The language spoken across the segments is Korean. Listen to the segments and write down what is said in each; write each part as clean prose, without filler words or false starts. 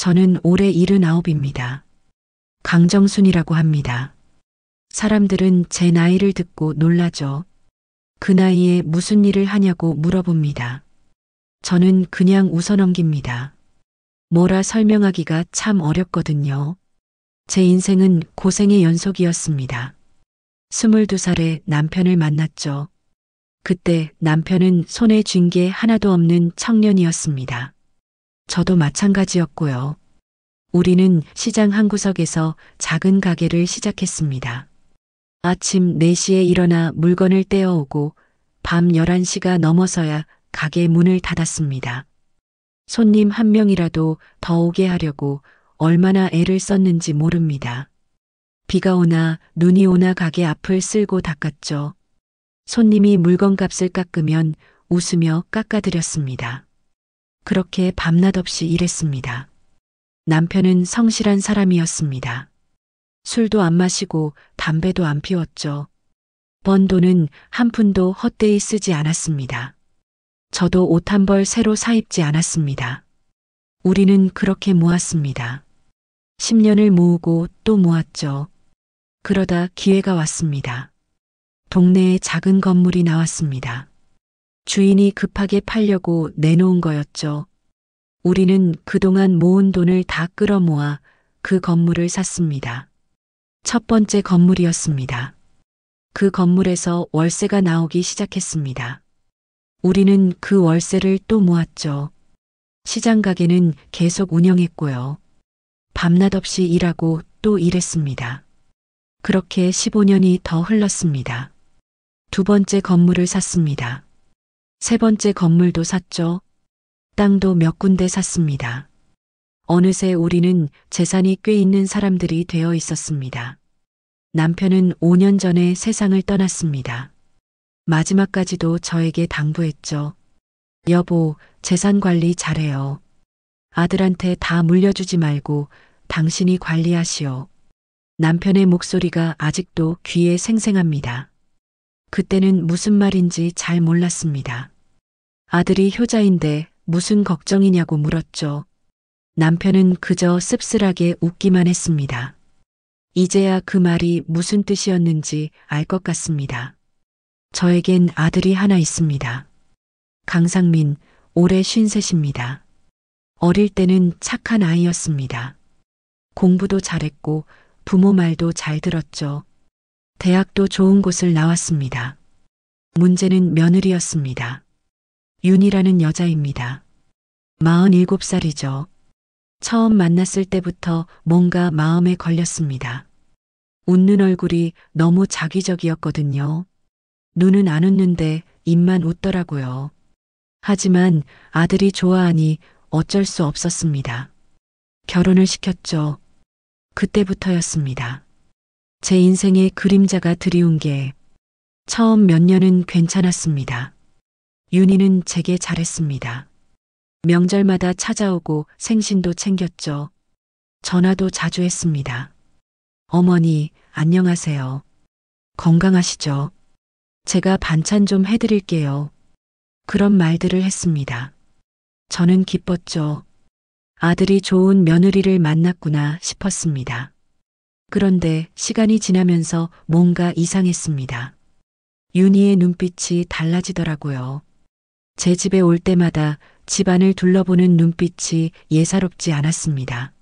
저는 올해 79입니다. 강정순이라고 합니다. 사람들은 제 나이를 듣고 놀라죠. 그 나이에 무슨 일을 하냐고 물어봅니다. 저는 그냥 웃어넘깁니다. 뭐라 설명하기가 참 어렵거든요. 제 인생은 고생의 연속이었습니다. 22살에 남편을 만났죠. 그때 남편은 손에 쥔 게 하나도 없는 청년이었습니다. 저도 마찬가지였고요. 우리는 시장 한 구석에서 작은 가게를 시작했습니다. 아침 4시에 일어나 물건을 떼어오고 밤 11시가 넘어서야 가게 문을 닫았습니다. 손님 한 명이라도 더 오게 하려고 얼마나 애를 썼는지 모릅니다. 비가 오나 눈이 오나 가게 앞을 쓸고 닦았죠. 손님이 물건값을 깎으면 웃으며 깎아드렸습니다. 그렇게 밤낮 없이 일했습니다. 남편은 성실한 사람이었습니다. 술도 안 마시고 담배도 안 피웠죠. 번 돈은 한 푼도 헛되이 쓰지 않았습니다. 저도 옷 한 벌 새로 사 입지 않았습니다. 우리는 그렇게 모았습니다. 10년을 모으고 또 모았죠. 그러다 기회가 왔습니다. 동네에 작은 건물이 나왔습니다. 주인이 급하게 팔려고 내놓은 거였죠. 우리는 그동안 모은 돈을 다 끌어모아 그 건물을 샀습니다. 첫 번째 건물이었습니다. 그 건물에서 월세가 나오기 시작했습니다. 우리는 그 월세를 또 모았죠. 시장 가게는 계속 운영했고요. 밤낮 없이 일하고 또 일했습니다. 그렇게 15년이 더 흘렀습니다. 두 번째 건물을 샀습니다. 세 번째 건물도 샀죠. 땅도 몇 군데 샀습니다. 어느새 우리는 재산이 꽤 있는 사람들이 되어 있었습니다. 남편은 5년 전에 세상을 떠났습니다. 마지막까지도 저에게 당부했죠. 여보, 재산 관리 잘해요. 아들한테 다 물려주지 말고 당신이 관리하시오. 남편의 목소리가 아직도 귀에 생생합니다. 그때는 무슨 말인지 잘 몰랐습니다. 아들이 효자인데 무슨 걱정이냐고 물었죠. 남편은 그저 씁쓸하게 웃기만 했습니다. 이제야 그 말이 무슨 뜻이었는지 알 것 같습니다. 저에겐 아들이 하나 있습니다. 강상민, 올해 53입니다. 어릴 때는 착한 아이였습니다. 공부도 잘했고 부모 말도 잘 들었죠. 대학도 좋은 곳을 나왔습니다. 문제는 며느리였습니다. 윤이라는 여자입니다. 47살이죠. 처음 만났을 때부터 뭔가 마음에 걸렸습니다. 웃는 얼굴이 너무 자기적이었거든요. 눈은 안 웃는데 입만 웃더라고요. 하지만 아들이 좋아하니 어쩔 수 없었습니다. 결혼을 시켰죠. 그때부터였습니다. 제 인생에 그림자가 드리운 게 처음 몇 년은 괜찮았습니다. 윤희는 제게 잘했습니다. 명절마다 찾아오고 생신도 챙겼죠. 전화도 자주 했습니다. 어머니, 안녕하세요. 건강하시죠? 제가 반찬 좀 해드릴게요. 그런 말들을 했습니다. 저는 기뻤죠. 아들이 좋은 며느리를 만났구나 싶었습니다. 그런데 시간이 지나면서 뭔가 이상했습니다. 윤희의 눈빛이 달라지더라고요. 제 집에 올 때마다 집안을 둘러보는 눈빛이 예사롭지 않았습니다.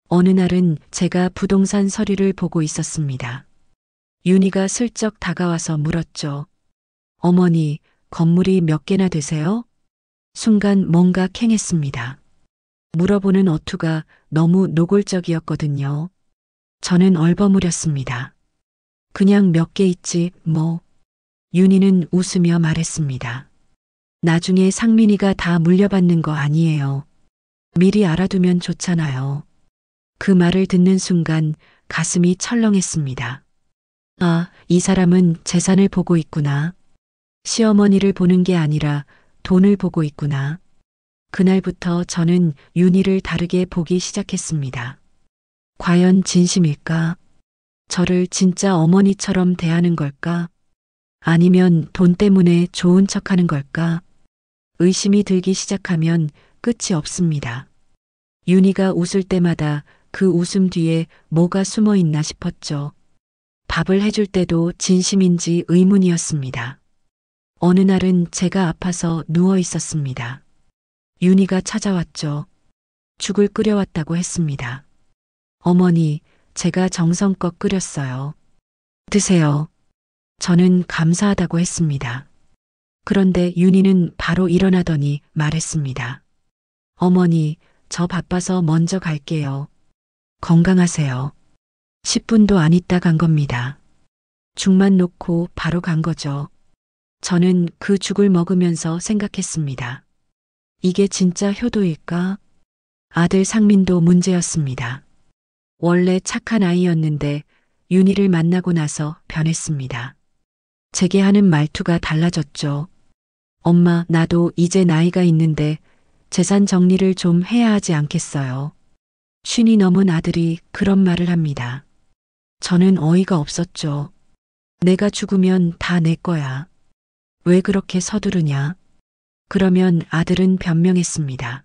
어느 날은 제가 부동산 서류를 보고 있었습니다. 윤희가 슬쩍 다가와서 물었죠. 어머니, 건물이 몇 개나 되세요? 순간 뭔가 캥했습니다. 물어보는 어투가 너무 노골적이었거든요. 저는 얼버무렸습니다. 그냥 몇 개 있지, 뭐. 윤희는 웃으며 말했습니다. 나중에 상민이가 다 물려받는 거 아니에요. 미리 알아두면 좋잖아요. 그 말을 듣는 순간 가슴이 철렁했습니다. 아, 이 사람은 재산을 보고 있구나. 시어머니를 보는 게 아니라 돈을 보고 있구나. 그날부터 저는 윤희를 다르게 보기 시작했습니다. 과연 진심일까? 저를 진짜 어머니처럼 대하는 걸까? 아니면 돈 때문에 좋은 척하는 걸까? 의심이 들기 시작하면 끝이 없습니다. 윤희가 웃을 때마다 그 웃음 뒤에 뭐가 숨어 있나 싶었죠. 밥을 해줄 때도 진심인지 의문이었습니다. 어느 날은 제가 아파서 누워 있었습니다. 윤희가 찾아왔죠. 죽을 끓여왔다고 했습니다. 어머니, 제가 정성껏 끓였어요. 드세요. 저는 감사하다고 했습니다. 그런데 윤희는 바로 일어나더니 말했습니다. 어머니, 저 바빠서 먼저 갈게요. 건강하세요. 10분도 안 있다 간 겁니다. 죽만 놓고 바로 간 거죠. 저는 그 죽을 먹으면서 생각했습니다. 이게 진짜 효도일까? 아들 상민도 문제였습니다. 원래 착한 아이였는데 윤희를 만나고 나서 변했습니다. 제게 하는 말투가 달라졌죠. 엄마, 나도 이제 나이가 있는데 재산 정리를 좀 해야 하지 않겠어요? 50이 넘은 아들이 그런 말을 합니다. 저는 어이가 없었죠. 내가 죽으면 다 내 거야. 왜 그렇게 서두르냐? 그러면 아들은 변명했습니다.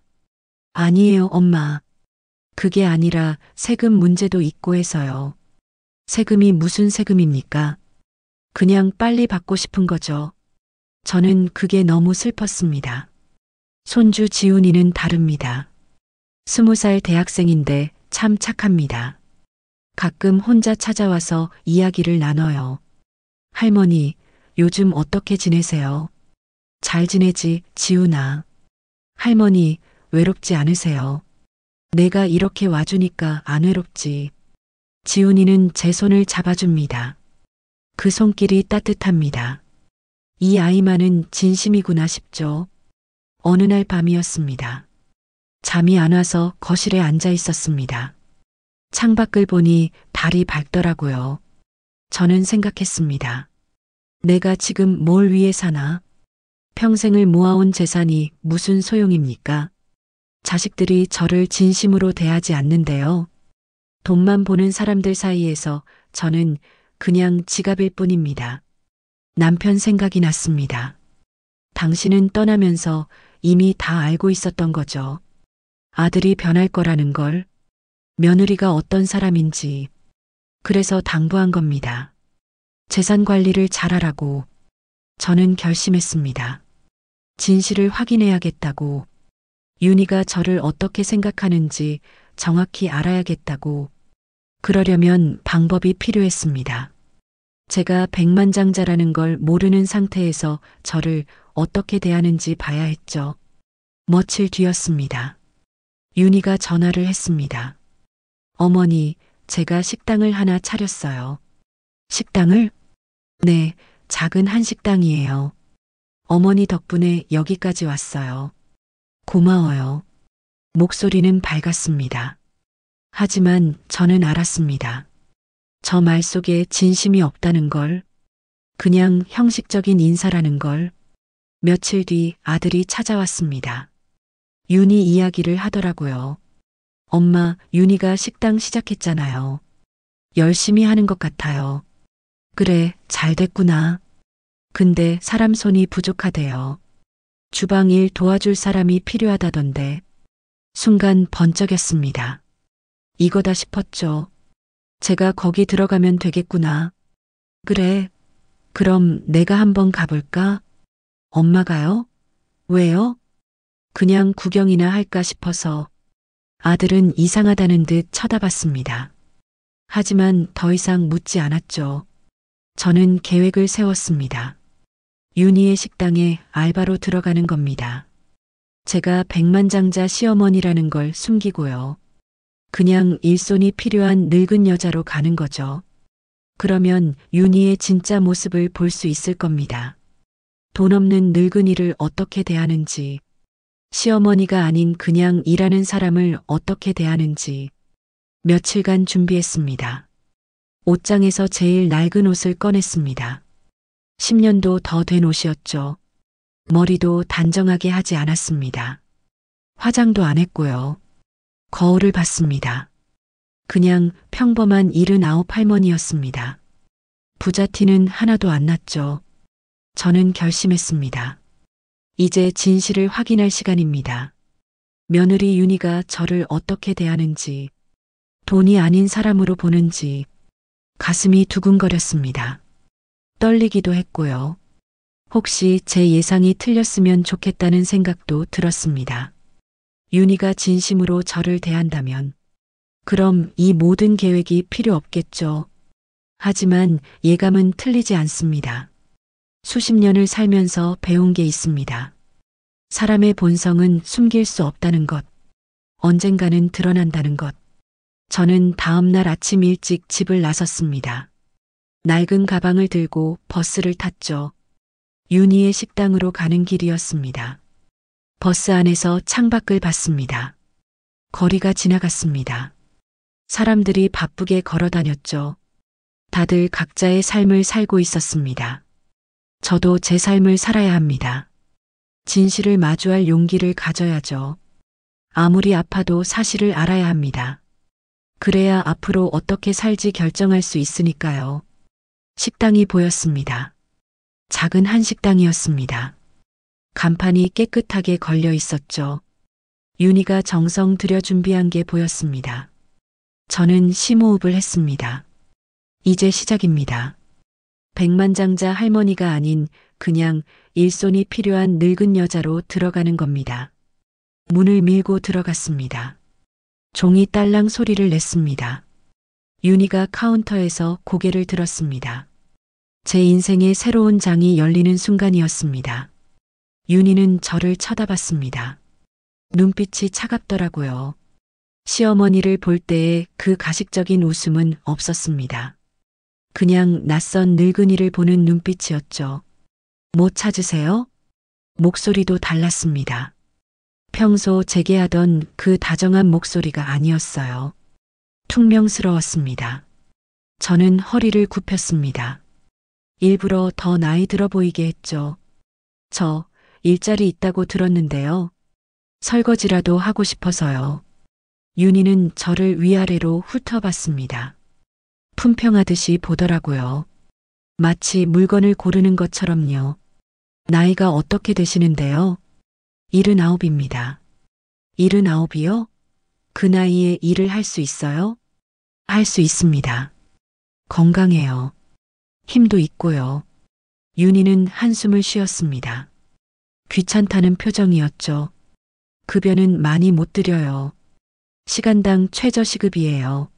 아니에요, 엄마. 그게 아니라 세금 문제도 있고 해서요. 세금이 무슨 세금입니까? 그냥 빨리 받고 싶은 거죠. 저는 그게 너무 슬펐습니다. 손주 지훈이는 다릅니다. 20살 대학생인데 참 착합니다. 가끔 혼자 찾아와서 이야기를 나눠요. 할머니, 요즘 어떻게 지내세요? 잘 지내지, 지훈아. 할머니, 외롭지 않으세요? 내가 이렇게 와주니까 안 외롭지. 지훈이는 제 손을 잡아줍니다. 그 손길이 따뜻합니다. 이 아이만은 진심이구나 싶죠. 어느 날 밤이었습니다. 잠이 안 와서 거실에 앉아 있었습니다. 창밖을 보니 달이 밝더라고요. 저는 생각했습니다. 내가 지금 뭘 위해 사나? 평생을 모아온 재산이 무슨 소용입니까? 자식들이 저를 진심으로 대하지 않는데요. 돈만 보는 사람들 사이에서 저는 그냥 지갑일 뿐입니다. 남편 생각이 났습니다. 당신은 떠나면서 이미 다 알고 있었던 거죠. 아들이 변할 거라는 걸, 며느리가 어떤 사람인지. 그래서 당부한 겁니다. 재산 관리를 잘하라고. 저는 결심했습니다. 진실을 확인해야겠다고. 윤희가 저를 어떻게 생각하는지 정확히 알아야겠다고. 그러려면 방법이 필요했습니다. 제가 백만장자라는 걸 모르는 상태에서 저를 어떻게 대하는지 봐야 했죠. 며칠 뒤였습니다. 윤희가 전화를 했습니다. 어머니, 제가 식당을 하나 차렸어요. 식당을? 네, 작은 한식당이에요. 어머니 덕분에 여기까지 왔어요. 고마워요. 목소리는 밝았습니다. 하지만 저는 알았습니다. 저 말 속에 진심이 없다는 걸, 그냥 형식적인 인사라는 걸. 며칠 뒤 아들이 찾아왔습니다. 윤희 이야기를 하더라고요. 엄마, 윤희가 식당 시작했잖아요. 열심히 하는 것 같아요. 그래, 잘 됐구나. 근데 사람 손이 부족하대요. 주방 일 도와줄 사람이 필요하다던데. 순간 번쩍였습니다. 이거다 싶었죠. 제가 거기 들어가면 되겠구나. 그래. 그럼 내가 한번 가볼까? 엄마가요? 왜요? 그냥 구경이나 할까 싶어서. 아들은 이상하다는 듯 쳐다봤습니다. 하지만 더 이상 묻지 않았죠. 저는 계획을 세웠습니다. 윤희의 식당에 알바로 들어가는 겁니다. 제가 백만장자 시어머니라는 걸 숨기고요. 그냥 일손이 필요한 늙은 여자로 가는 거죠. 그러면 윤희의 진짜 모습을 볼 수 있을 겁니다. 돈 없는 늙은이를 어떻게 대하는지, 시어머니가 아닌 그냥 일하는 사람을 어떻게 대하는지. 며칠간 준비했습니다. 옷장에서 제일 낡은 옷을 꺼냈습니다. 10년도 더 된 옷이었죠. 머리도 단정하게 하지 않았습니다. 화장도 안 했고요. 거울을 봤습니다. 그냥 평범한 79 할머니였습니다. 부자티는 하나도 안 났죠. 저는 결심했습니다. 이제 진실을 확인할 시간입니다. 며느리 윤희가 저를 어떻게 대하는지, 돈이 아닌 사람으로 보는지 가슴이 두근거렸습니다. 떨리기도 했고요. 혹시 제 예상이 틀렸으면 좋겠다는 생각도 들었습니다. 윤희가 진심으로 저를 대한다면 그럼 이 모든 계획이 필요 없겠죠. 하지만 예감은 틀리지 않습니다. 수십 년을 살면서 배운 게 있습니다. 사람의 본성은 숨길 수 없다는 것, 언젠가는 드러난다는 것. 저는 다음 날 아침 일찍 집을 나섰습니다. 낡은 가방을 들고 버스를 탔죠. 윤희의 식당으로 가는 길이었습니다. 버스 안에서 창밖을 봤습니다. 거리가 지나갔습니다. 사람들이 바쁘게 걸어 다녔죠. 다들 각자의 삶을 살고 있었습니다. 저도 제 삶을 살아야 합니다. 진실을 마주할 용기를 가져야죠. 아무리 아파도 사실을 알아야 합니다. 그래야 앞으로 어떻게 살지 결정할 수 있으니까요. 식당이 보였습니다. 작은 한식당이었습니다. 간판이 깨끗하게 걸려 있었죠. 윤희가 정성 들여 준비한 게 보였습니다. 저는 심호흡을 했습니다. 이제 시작입니다. 백만장자 할머니가 아닌 그냥 일손이 필요한 늙은 여자로 들어가는 겁니다. 문을 밀고 들어갔습니다. 종이 딸랑 소리를 냈습니다. 윤희가 카운터에서 고개를 들었습니다. 제 인생의 새로운 장이 열리는 순간이었습니다. 윤희는 저를 쳐다봤습니다. 눈빛이 차갑더라고요. 시어머니를 볼 때의 그 가식적인 웃음은 없었습니다. 그냥 낯선 늙은이를 보는 눈빛이었죠. 뭐 찾으세요? 목소리도 달랐습니다. 평소 제게 하던 그 다정한 목소리가 아니었어요. 퉁명스러웠습니다. 저는 허리를 굽혔습니다. 일부러 더 나이 들어 보이게 했죠. 저 일자리 있다고 들었는데요. 설거지라도 하고 싶어서요. 윤희는 저를 위아래로 훑어봤습니다. 품평하듯이 보더라고요. 마치 물건을 고르는 것처럼요. 나이가 어떻게 되시는데요? 79입니다. 79이요? 그 나이에 일을 할 수 있어요? 할 수 있습니다. 건강해요. 힘도 있고요. 윤희는 한숨을 쉬었습니다. 귀찮다는 표정이었죠. 급여는 많이 못 드려요. 시간당 최저시급이에요.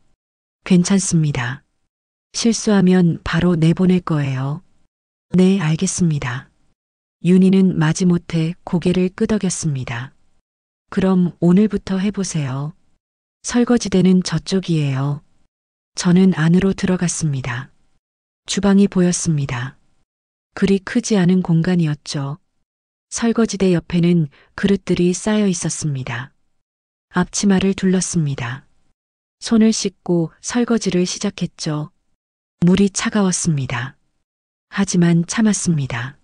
괜찮습니다. 실수하면 바로 내보낼 거예요. 네, 알겠습니다. 윤희는 마지못해 고개를 끄덕였습니다. 그럼 오늘부터 해보세요. 설거지대는 저쪽이에요. 저는 안으로 들어갔습니다. 주방이 보였습니다. 그리 크지 않은 공간이었죠. 설거지대 옆에는 그릇들이 쌓여 있었습니다. 앞치마를 둘렀습니다. 손을 씻고 설거지를 시작했죠. 물이 차가웠습니다. 하지만 참았습니다.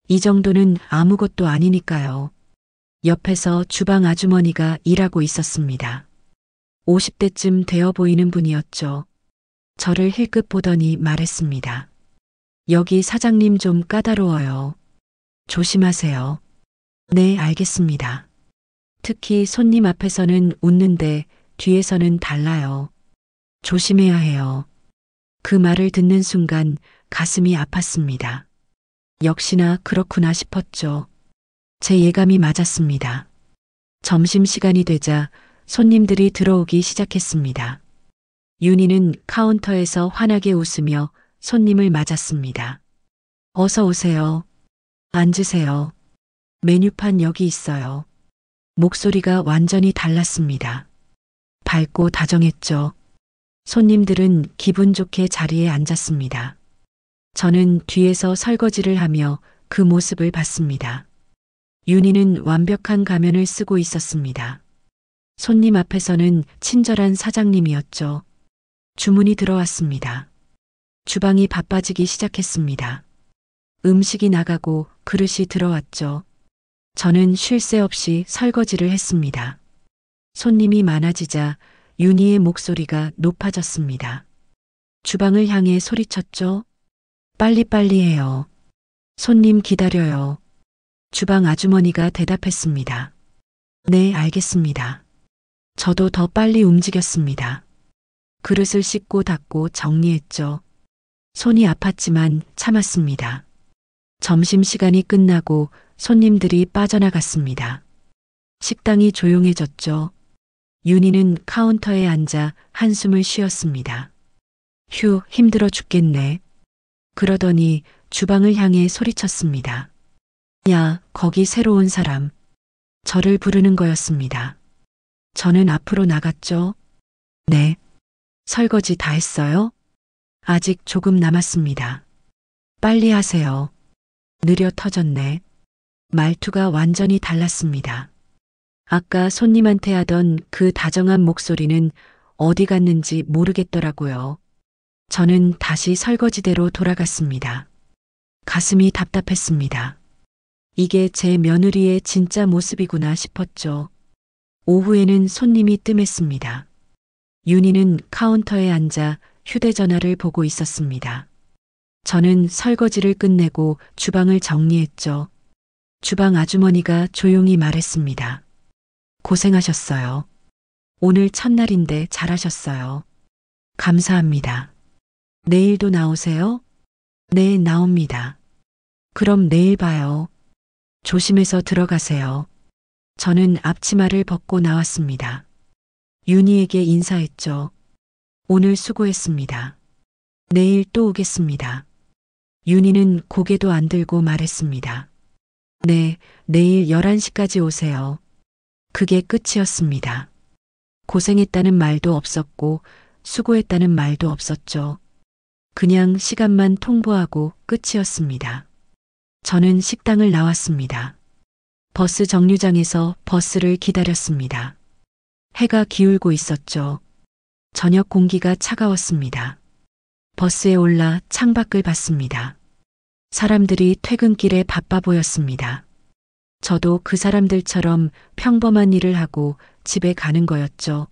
이 정도는 아무것도 아니니까요. 옆에서 주방 아주머니가 일하고 있었습니다. 50대쯤 되어 보이는 분이었죠. 저를 힐끗 보더니 말했습니다. 여기 사장님 좀 까다로워요. 조심하세요. 네, 알겠습니다. 특히 손님 앞에서는 웃는데 뒤에서는 달라요. 조심해야 해요. 그 말을 듣는 순간 가슴이 아팠습니다. 역시나 그렇구나 싶었죠. 제 예감이 맞았습니다. 점심시간이 되자 손님들이 들어오기 시작했습니다. 윤희는 카운터에서 환하게 웃으며 손님을 맞았습니다. 어서 오세요. 앉으세요. 메뉴판 여기 있어요. 목소리가 완전히 달랐습니다. 밝고 다정했죠. 손님들은 기분 좋게 자리에 앉았습니다. 저는 뒤에서 설거지를 하며 그 모습을 봤습니다. 윤희는 완벽한 가면을 쓰고 있었습니다. 손님 앞에서는 친절한 사장님이었죠. 주문이 들어왔습니다. 주방이 바빠지기 시작했습니다. 음식이 나가고 그릇이 들어왔죠. 저는 쉴 새 없이 설거지를 했습니다. 손님이 많아지자 윤희의 목소리가 높아졌습니다. 주방을 향해 소리쳤죠. 빨리빨리 해요. 손님 기다려요. 주방 아주머니가 대답했습니다. 네, 알겠습니다. 저도 더 빨리 움직였습니다. 그릇을 씻고 닦고 정리했죠. 손이 아팠지만 참았습니다. 점심시간이 끝나고 손님들이 빠져나갔습니다. 식당이 조용해졌죠. 윤희는 카운터에 앉아 한숨을 쉬었습니다. 휴, 힘들어 죽겠네. 그러더니 주방을 향해 소리쳤습니다. 야, 거기 새로운 사람. 저를 부르는 거였습니다. 저는 앞으로 나갔죠. 네. 설거지 다 했어요? 아직 조금 남았습니다. 빨리 하세요. 느려 터졌네. 말투가 완전히 달랐습니다. 아까 손님한테 하던 그 다정한 목소리는 어디 갔는지 모르겠더라고요. 저는 다시 설거지대로 돌아갔습니다. 가슴이 답답했습니다. 이게 제 며느리의 진짜 모습이구나 싶었죠. 오후에는 손님이 뜸했습니다. 윤희는 카운터에 앉아 휴대전화를 보고 있었습니다. 저는 설거지를 끝내고 주방을 정리했죠. 주방 아주머니가 조용히 말했습니다. 고생하셨어요. 오늘 첫날인데 잘하셨어요. 감사합니다. 내일도 나오세요? 네, 나옵니다. 그럼 내일 봐요. 조심해서 들어가세요. 저는 앞치마를 벗고 나왔습니다. 윤희에게 인사했죠. 오늘 수고했습니다. 내일 또 오겠습니다. 윤희는 고개도 안 들고 말했습니다. 네, 내일 11시까지 오세요. 그게 끝이었습니다. 고생했다는 말도 없었고 수고했다는 말도 없었죠. 그냥 시간만 통보하고 끝이었습니다. 저는 식당을 나왔습니다. 버스 정류장에서 버스를 기다렸습니다. 해가 기울고 있었죠. 저녁 공기가 차가웠습니다. 버스에 올라 창밖을 봤습니다. 사람들이 퇴근길에 바빠 보였습니다. 저도 그 사람들처럼 평범한 일을 하고 집에 가는 거였죠.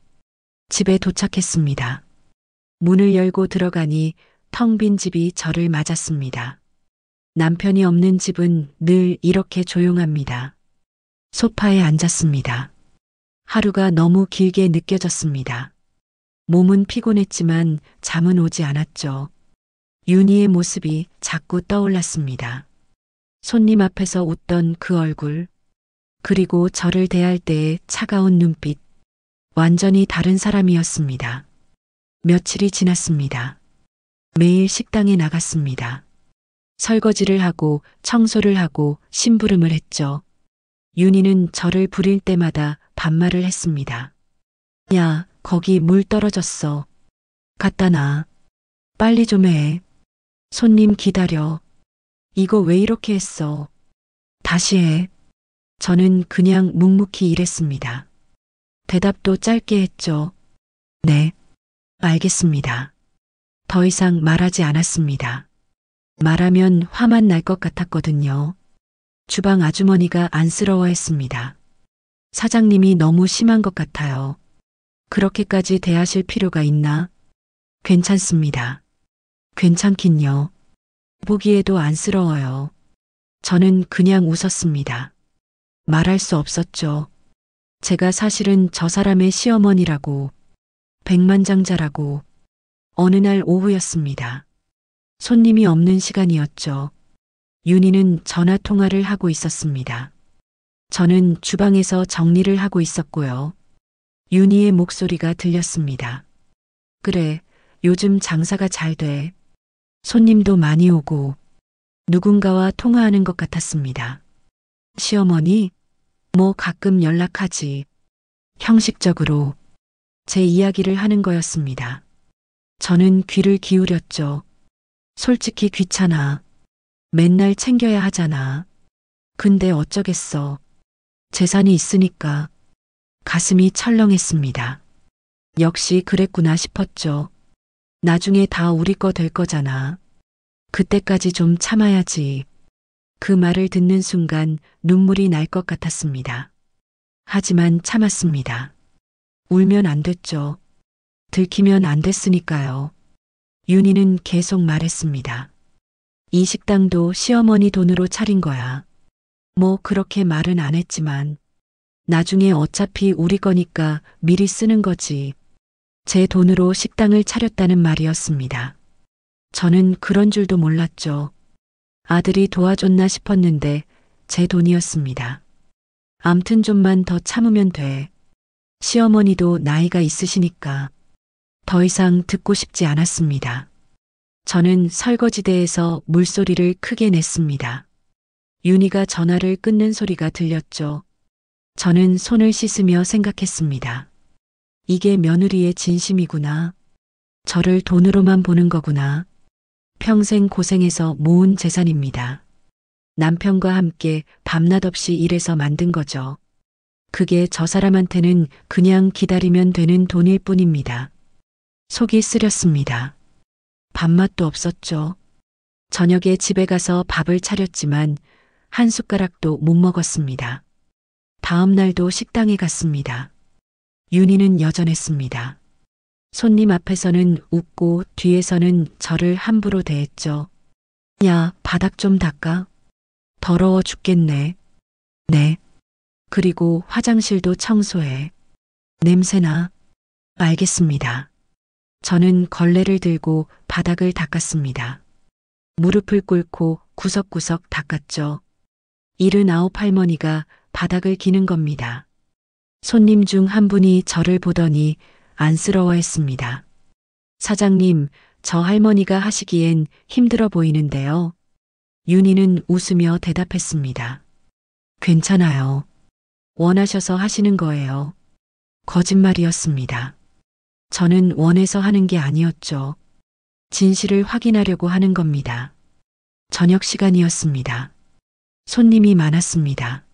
집에 도착했습니다. 문을 열고 들어가니 텅 빈 집이 저를 맞았습니다. 남편이 없는 집은 늘 이렇게 조용합니다. 소파에 앉았습니다. 하루가 너무 길게 느껴졌습니다. 몸은 피곤했지만 잠은 오지 않았죠. 윤희의 모습이 자꾸 떠올랐습니다. 손님 앞에서 웃던 그 얼굴, 그리고 저를 대할 때의 차가운 눈빛, 완전히 다른 사람이었습니다. 며칠이 지났습니다. 매일 식당에 나갔습니다. 설거지를 하고 청소를 하고 심부름을 했죠. 윤희는 저를 부릴 때마다 반말을 했습니다. 야, 거기 물 떨어졌어. 갖다 놔. 빨리 좀 해. 손님 기다려. 이거 왜 이렇게 했어? 다시 해. 저는 그냥 묵묵히 일했습니다. 대답도 짧게 했죠. 네. 알겠습니다. 더 이상 말하지 않았습니다. 말하면 화만 날 것 같았거든요. 주방 아주머니가 안쓰러워했습니다. 사장님이 너무 심한 것 같아요. 그렇게까지 대하실 필요가 있나? 괜찮습니다. 괜찮긴요. 보기에도 안쓰러워요. 저는 그냥 웃었습니다. 말할 수 없었죠. 제가 사실은 저 사람의 시어머니라고, 백만장자라고. 어느 날 오후였습니다. 손님이 없는 시간이었죠. 윤희는 전화 통화를 하고 있었습니다. 저는 주방에서 정리를 하고 있었고요. 윤희의 목소리가 들렸습니다. 그래, 요즘 장사가 잘 돼. 손님도 많이 오고 누군가와 통화하는 것 같았습니다. 시어머니? 뭐 가끔 연락하지. 형식적으로 제 이야기를 하는 거였습니다. 저는 귀를 기울였죠. 솔직히 귀찮아. 맨날 챙겨야 하잖아. 근데 어쩌겠어. 재산이 있으니까. 가슴이 철렁했습니다. 역시 그랬구나 싶었죠. 나중에 다 우리 거 될 거잖아. 그때까지 좀 참아야지. 그 말을 듣는 순간 눈물이 날 것 같았습니다. 하지만 참았습니다. 울면 안 됐죠. 들키면 안 됐으니까요. 윤희는 계속 말했습니다. 이 식당도 시어머니 돈으로 차린 거야. 뭐 그렇게 말은 안 했지만 나중에 어차피 우리 거니까 미리 쓰는 거지. 제 돈으로 식당을 차렸다는 말이었습니다. 저는 그런 줄도 몰랐죠. 아들이 도와줬나 싶었는데 제 돈이었습니다. 암튼 좀만 더 참으면 돼. 시어머니도 나이가 있으시니까. 더 이상 듣고 싶지 않았습니다. 저는 설거지대에서 물소리를 크게 냈습니다. 윤희가 전화를 끊는 소리가 들렸죠. 저는 손을 씻으며 생각했습니다. 이게 며느리의 진심이구나. 저를 돈으로만 보는 거구나. 평생 고생해서 모은 재산입니다. 남편과 함께 밤낮 없이 일해서 만든 거죠. 그게 저 사람한테는 그냥 기다리면 되는 돈일 뿐입니다. 속이 쓰렸습니다. 밥맛도 없었죠. 저녁에 집에 가서 밥을 차렸지만 한 숟가락도 못 먹었습니다. 다음 날도 식당에 갔습니다. 윤희는 여전했습니다. 손님 앞에서는 웃고 뒤에서는 저를 함부로 대했죠. 야, 바닥 좀 닦아. 더러워 죽겠네. 네. 그리고 화장실도 청소해. 냄새나. 알겠습니다. 저는 걸레를 들고 바닥을 닦았습니다. 무릎을 꿇고 구석구석 닦았죠. 79 할머니가 바닥을 기는 겁니다. 손님 중 한 분이 저를 보더니 안쓰러워했습니다. 사장님, 저 할머니가 하시기엔 힘들어 보이는데요. 윤희는 웃으며 대답했습니다. 괜찮아요. 원하셔서 하시는 거예요. 거짓말이었습니다. 저는 원해서 하는 게 아니었죠. 진실을 확인하려고 하는 겁니다. 저녁 시간이었습니다. 손님이 많았습니다.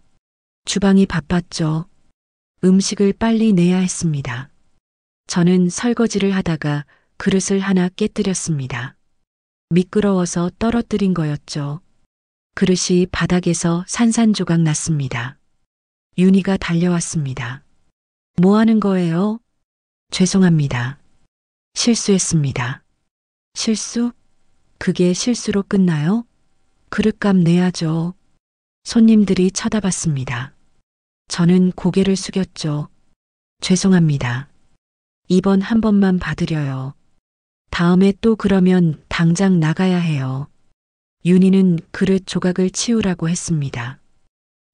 주방이 바빴죠. 음식을 빨리 내야 했습니다. 저는 설거지를 하다가 그릇을 하나 깨뜨렸습니다. 미끄러워서 떨어뜨린 거였죠. 그릇이 바닥에서 산산조각 났습니다. 윤희가 달려왔습니다. 뭐 하는 거예요? 죄송합니다. 실수했습니다. 실수? 그게 실수로 끝나요? 그릇값 내야죠. 손님들이 쳐다봤습니다. 저는 고개를 숙였죠. 죄송합니다. 이번 한 번만 봐드려요. 다음에 또 그러면 당장 나가야 해요. 윤희는 그릇 조각을 치우라고 했습니다.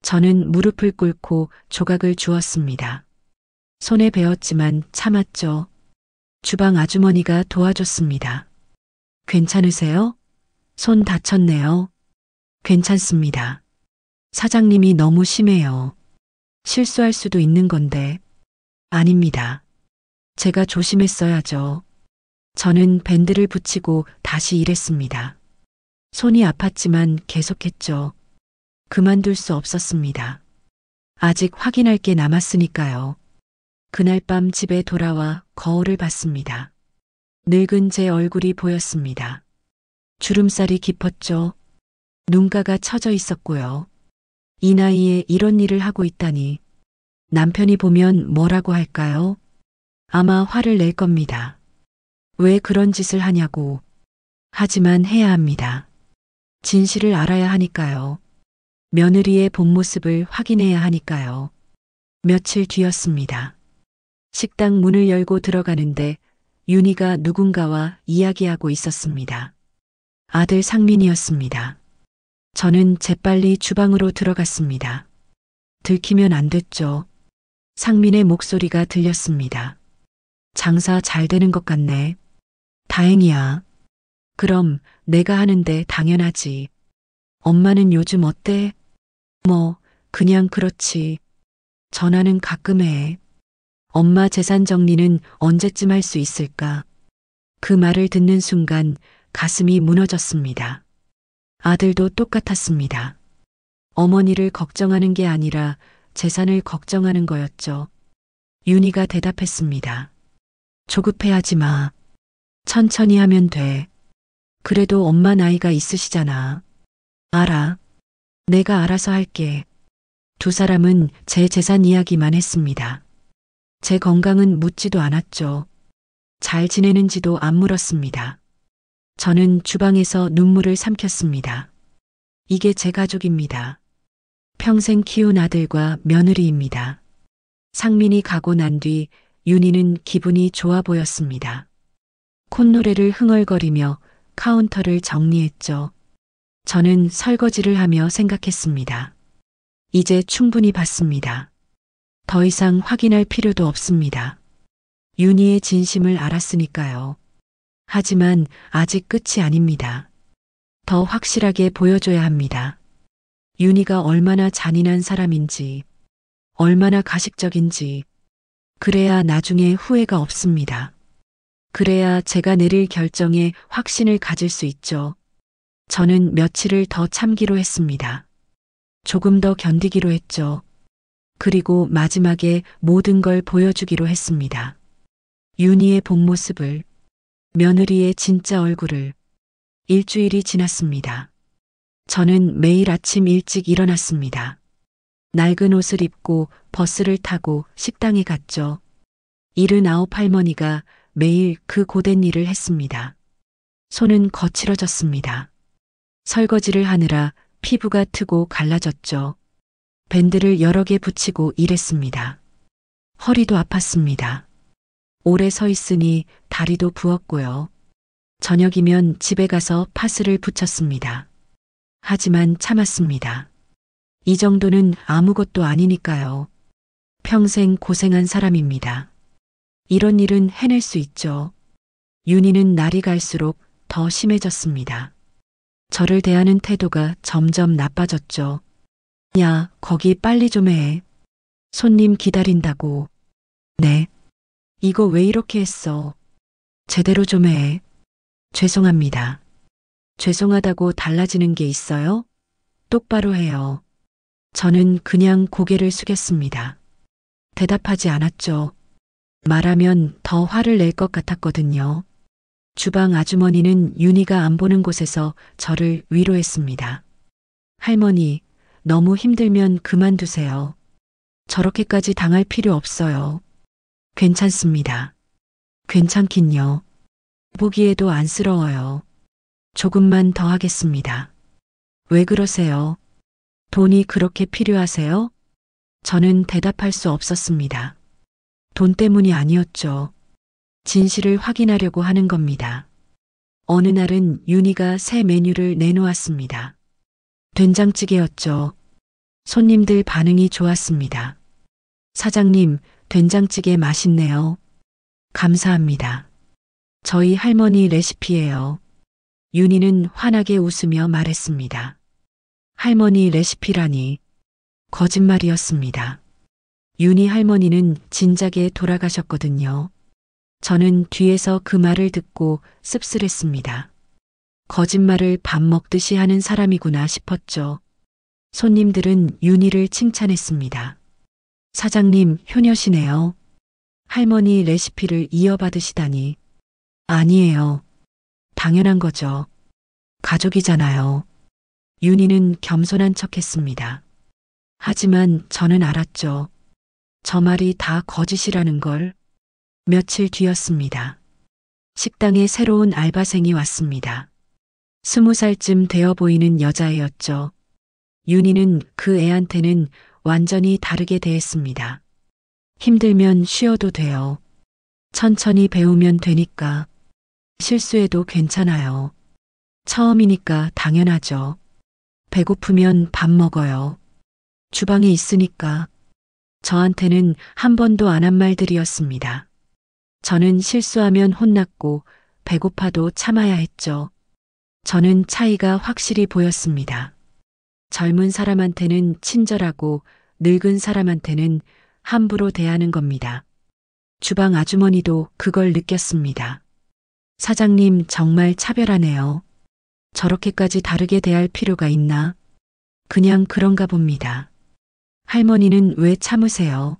저는 무릎을 꿇고 조각을 주었습니다. 손에 베었지만 참았죠. 주방 아주머니가 도와줬습니다. 괜찮으세요? 손 다쳤네요. 괜찮습니다. 사장님이 너무 심해요. 실수할 수도 있는 건데. 아닙니다. 제가 조심했어야죠. 저는 밴드를 붙이고 다시 일했습니다. 손이 아팠지만 계속했죠. 그만둘 수 없었습니다. 아직 확인할 게 남았으니까요. 그날 밤 집에 돌아와 거울을 봤습니다. 늙은 제 얼굴이 보였습니다. 주름살이 깊었죠. 눈가가 처져 있었고요. 이 나이에 이런 일을 하고 있다니. 남편이 보면 뭐라고 할까요? 아마 화를 낼 겁니다. 왜 그런 짓을 하냐고. 하지만 해야 합니다. 진실을 알아야 하니까요. 며느리의 본 모습을 확인해야 하니까요. 며칠 뒤였습니다. 식당 문을 열고 들어가는데 윤희가 누군가와 이야기하고 있었습니다. 아들 상민이었습니다. 저는 재빨리 주방으로 들어갔습니다. 들키면 안 됐죠. 상민의 목소리가 들렸습니다. 장사 잘 되는 것 같네. 다행이야. 그럼 내가 하는데 당연하지. 엄마는 요즘 어때? 뭐, 그냥 그렇지. 전화는 가끔 해. 엄마 재산 정리는 언제쯤 할 수 있을까? 그 말을 듣는 순간 가슴이 무너졌습니다. 아들도 똑같았습니다. 어머니를 걱정하는 게 아니라 재산을 걱정하는 거였죠. 윤희가 대답했습니다. 조급해하지 마. 천천히 하면 돼. 그래도 엄마 나이가 있으시잖아. 알아. 내가 알아서 할게. 두 사람은 제 재산 이야기만 했습니다. 제 건강은 묻지도 않았죠. 잘 지내는지도 안 물었습니다. 저는 주방에서 눈물을 삼켰습니다. 이게 제 가족입니다. 평생 키운 아들과 며느리입니다. 상민이 가고 난 뒤 윤희는 기분이 좋아 보였습니다. 콧노래를 흥얼거리며 카운터를 정리했죠. 저는 설거지를 하며 생각했습니다. 이제 충분히 봤습니다. 더 이상 확인할 필요도 없습니다. 윤희의 진심을 알았으니까요. 하지만 아직 끝이 아닙니다. 더 확실하게 보여줘야 합니다. 윤희가 얼마나 잔인한 사람인지, 얼마나 가식적인지, 그래야 나중에 후회가 없습니다. 그래야 제가 내릴 결정에 확신을 가질 수 있죠. 저는 며칠을 더 참기로 했습니다. 조금 더 견디기로 했죠. 그리고 마지막에 모든 걸 보여주기로 했습니다. 윤희의 본 모습을, 며느리의 진짜 얼굴을. 일주일이 지났습니다. 저는 매일 아침 일찍 일어났습니다. 낡은 옷을 입고 버스를 타고 식당에 갔죠. 79 할머니가 매일 그 고된 일을 했습니다. 손은 거칠어졌습니다. 설거지를 하느라 피부가 트고 갈라졌죠. 밴드를 여러 개 붙이고 일했습니다. 허리도 아팠습니다. 오래 서 있으니 다리도 부었고요. 저녁이면 집에 가서 파스를 붙였습니다. 하지만 참았습니다. 이 정도는 아무것도 아니니까요. 평생 고생한 사람입니다. 이런 일은 해낼 수 있죠. 윤희는 날이 갈수록 더 심해졌습니다. 저를 대하는 태도가 점점 나빠졌죠. 야, 거기 빨리 좀 해. 손님 기다린다고. 네. 이거 왜 이렇게 했어? 제대로 좀 해. 죄송합니다. 죄송하다고 달라지는 게 있어요? 똑바로 해요. 저는 그냥 고개를 숙였습니다. 대답하지 않았죠. 말하면 더 화를 낼 것 같았거든요. 주방 아주머니는 윤희가 안 보는 곳에서 저를 위로했습니다. 할머니, 너무 힘들면 그만두세요. 저렇게까지 당할 필요 없어요. 괜찮습니다. 괜찮긴요. 보기에도 안쓰러워요. 조금만 더 하겠습니다. 왜 그러세요? 돈이 그렇게 필요하세요? 저는 대답할 수 없었습니다. 돈 때문이 아니었죠. 진실을 확인하려고 하는 겁니다. 어느 날은 윤희가 새 메뉴를 내놓았습니다. 된장찌개였죠. 손님들 반응이 좋았습니다. 사장님, 된장찌개 맛있네요. 감사합니다. 저희 할머니 레시피예요. 윤희는 환하게 웃으며 말했습니다. 할머니 레시피라니. 거짓말이었습니다. 윤희 할머니는 진작에 돌아가셨거든요. 저는 뒤에서 그 말을 듣고 씁쓸했습니다. 거짓말을 밥 먹듯이 하는 사람이구나 싶었죠. 손님들은 윤희를 칭찬했습니다. 사장님 효녀시네요. 할머니 레시피를 이어받으시다니. 아니에요. 당연한 거죠. 가족이잖아요. 윤희는 겸손한 척했습니다. 하지만 저는 알았죠. 저 말이 다 거짓이라는 걸. 며칠 뒤였습니다. 식당에 새로운 알바생이 왔습니다. 20살쯤 되어 보이는 여자애였죠. 윤희는 그 애한테는 완전히 다르게 대했습니다. 힘들면 쉬어도 돼요. 천천히 배우면 되니까. 실수해도 괜찮아요. 처음이니까 당연하죠. 배고프면 밥 먹어요. 주방에 있으니까. 저한테는 한 번도 안 한 말들이었습니다. 저는 실수하면 혼났고 배고파도 참아야 했죠. 저는 차이가 확실히 보였습니다. 젊은 사람한테는 친절하고 늙은 사람한테는 함부로 대하는 겁니다. 주방 아주머니도 그걸 느꼈습니다. 사장님 정말 차별하네요. 저렇게까지 다르게 대할 필요가 있나? 그냥 그런가 봅니다. 할머니는 왜 참으세요?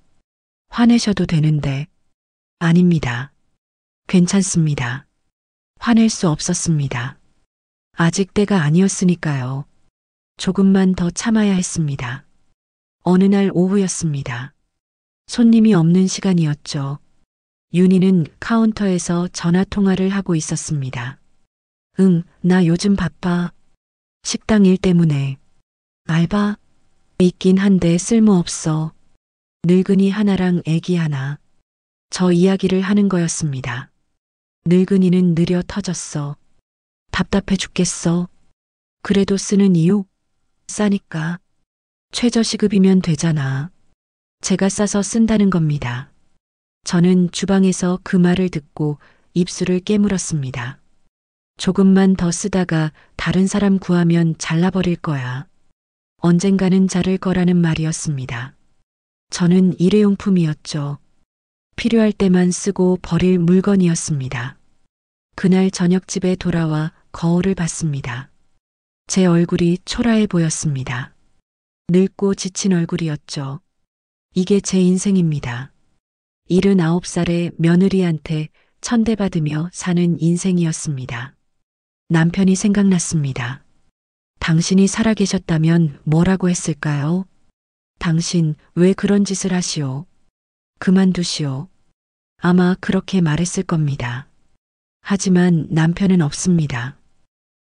화내셔도 되는데. 아닙니다. 괜찮습니다. 화낼 수 없었습니다. 아직 때가 아니었으니까요. 조금만 더 참아야 했습니다. 어느 날 오후였습니다. 손님이 없는 시간이었죠. 윤희는 카운터에서 전화 통화를 하고 있었습니다. 응, 나 요즘 바빠. 식당 일 때문에. 알바? 있긴 한데 쓸모없어. 늙은이 하나랑 애기 하나. 저 이야기를 하는 거였습니다. 늙은이는 느려 터졌어. 답답해 죽겠어. 그래도 쓰는 이유? 싸니까. 최저시급이면 되잖아. 제가 싸서 쓴다는 겁니다. 저는 주방에서 그 말을 듣고 입술을 깨물었습니다. 조금만 더 쓰다가 다른 사람 구하면 잘라버릴 거야. 언젠가는 자를 거라는 말이었습니다. 저는 일회용품이었죠. 필요할 때만 쓰고 버릴 물건이었습니다. 그날 저녁 집에 돌아와 거울을 봤습니다. 제 얼굴이 초라해 보였습니다. 늙고 지친 얼굴이었죠. 이게 제 인생입니다. 79살의 며느리한테 천대받으며 사는 인생이었습니다. 남편이 생각났습니다. 당신이 살아계셨다면 뭐라고 했을까요? 당신 왜 그런 짓을 하시오? 그만두시오. 아마 그렇게 말했을 겁니다. 하지만 남편은 없습니다.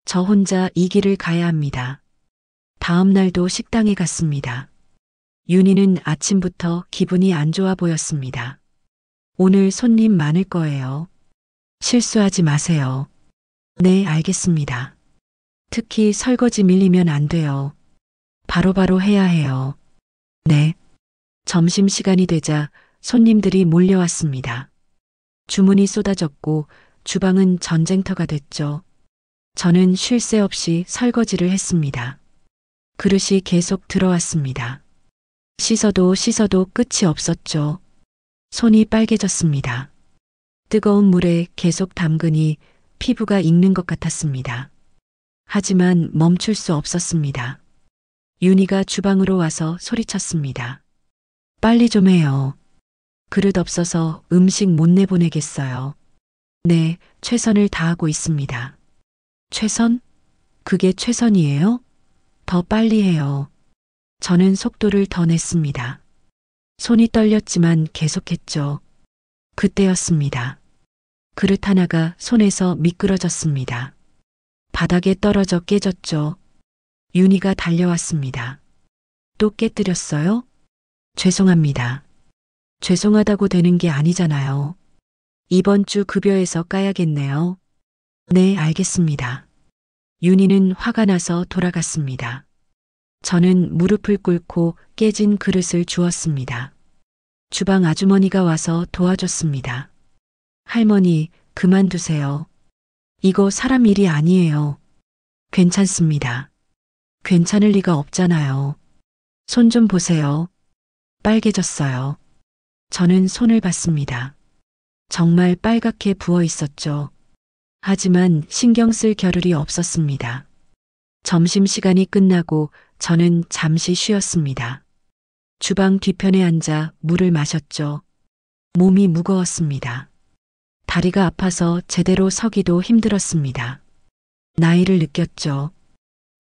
저 혼자 이 길을 가야 합니다. 다음 날도 식당에 갔습니다. 윤희는 아침부터 기분이 안 좋아 보였습니다. 오늘 손님 많을 거예요. 실수하지 마세요. 네, 알겠습니다. 특히 설거지 밀리면 안 돼요. 바로바로 해야 해요. 네. 점심시간이 되자 손님들이 몰려왔습니다. 주문이 쏟아졌고 주방은 전쟁터가 됐죠. 저는 쉴 새 없이 설거지를 했습니다. 그릇이 계속 들어왔습니다. 씻어도 끝이 없었죠. 손이 빨개졌습니다. 뜨거운 물에 계속 담그니 피부가 익는 것 같았습니다. 하지만 멈출 수 없었습니다. 윤희가 주방으로 와서 소리쳤습니다. 빨리 좀 해요. 그릇 없어서 음식 못 내보내겠어요. 네, 최선을 다하고 있습니다. 최선? 그게 최선이에요? 더 빨리 해요. 저는 속도를 더 냈습니다. 손이 떨렸지만 계속했죠. 그때였습니다. 그릇 하나가 손에서 미끄러졌습니다. 바닥에 떨어져 깨졌죠. 윤희가 달려왔습니다. 또 깨뜨렸어요? 죄송합니다. 죄송하다고 되는 게 아니잖아요. 이번 주 급여에서 까야겠네요. 네, 알겠습니다. 윤희는 화가 나서 돌아갔습니다. 저는 무릎을 꿇고 깨진 그릇을 주웠습니다. 주방 아주머니가 와서 도와줬습니다. 할머니, 그만두세요. 이거 사람 일이 아니에요. 괜찮습니다. 괜찮을 리가 없잖아요. 손 좀 보세요. 빨개졌어요. 저는 손을 봤습니다. 정말 빨갛게 부어 있었죠. 하지만 신경 쓸 겨를이 없었습니다. 점심시간이 끝나고 저는 잠시 쉬었습니다. 주방 뒤편에 앉아 물을 마셨죠. 몸이 무거웠습니다. 다리가 아파서 제대로 서기도 힘들었습니다. 나이를 느꼈죠.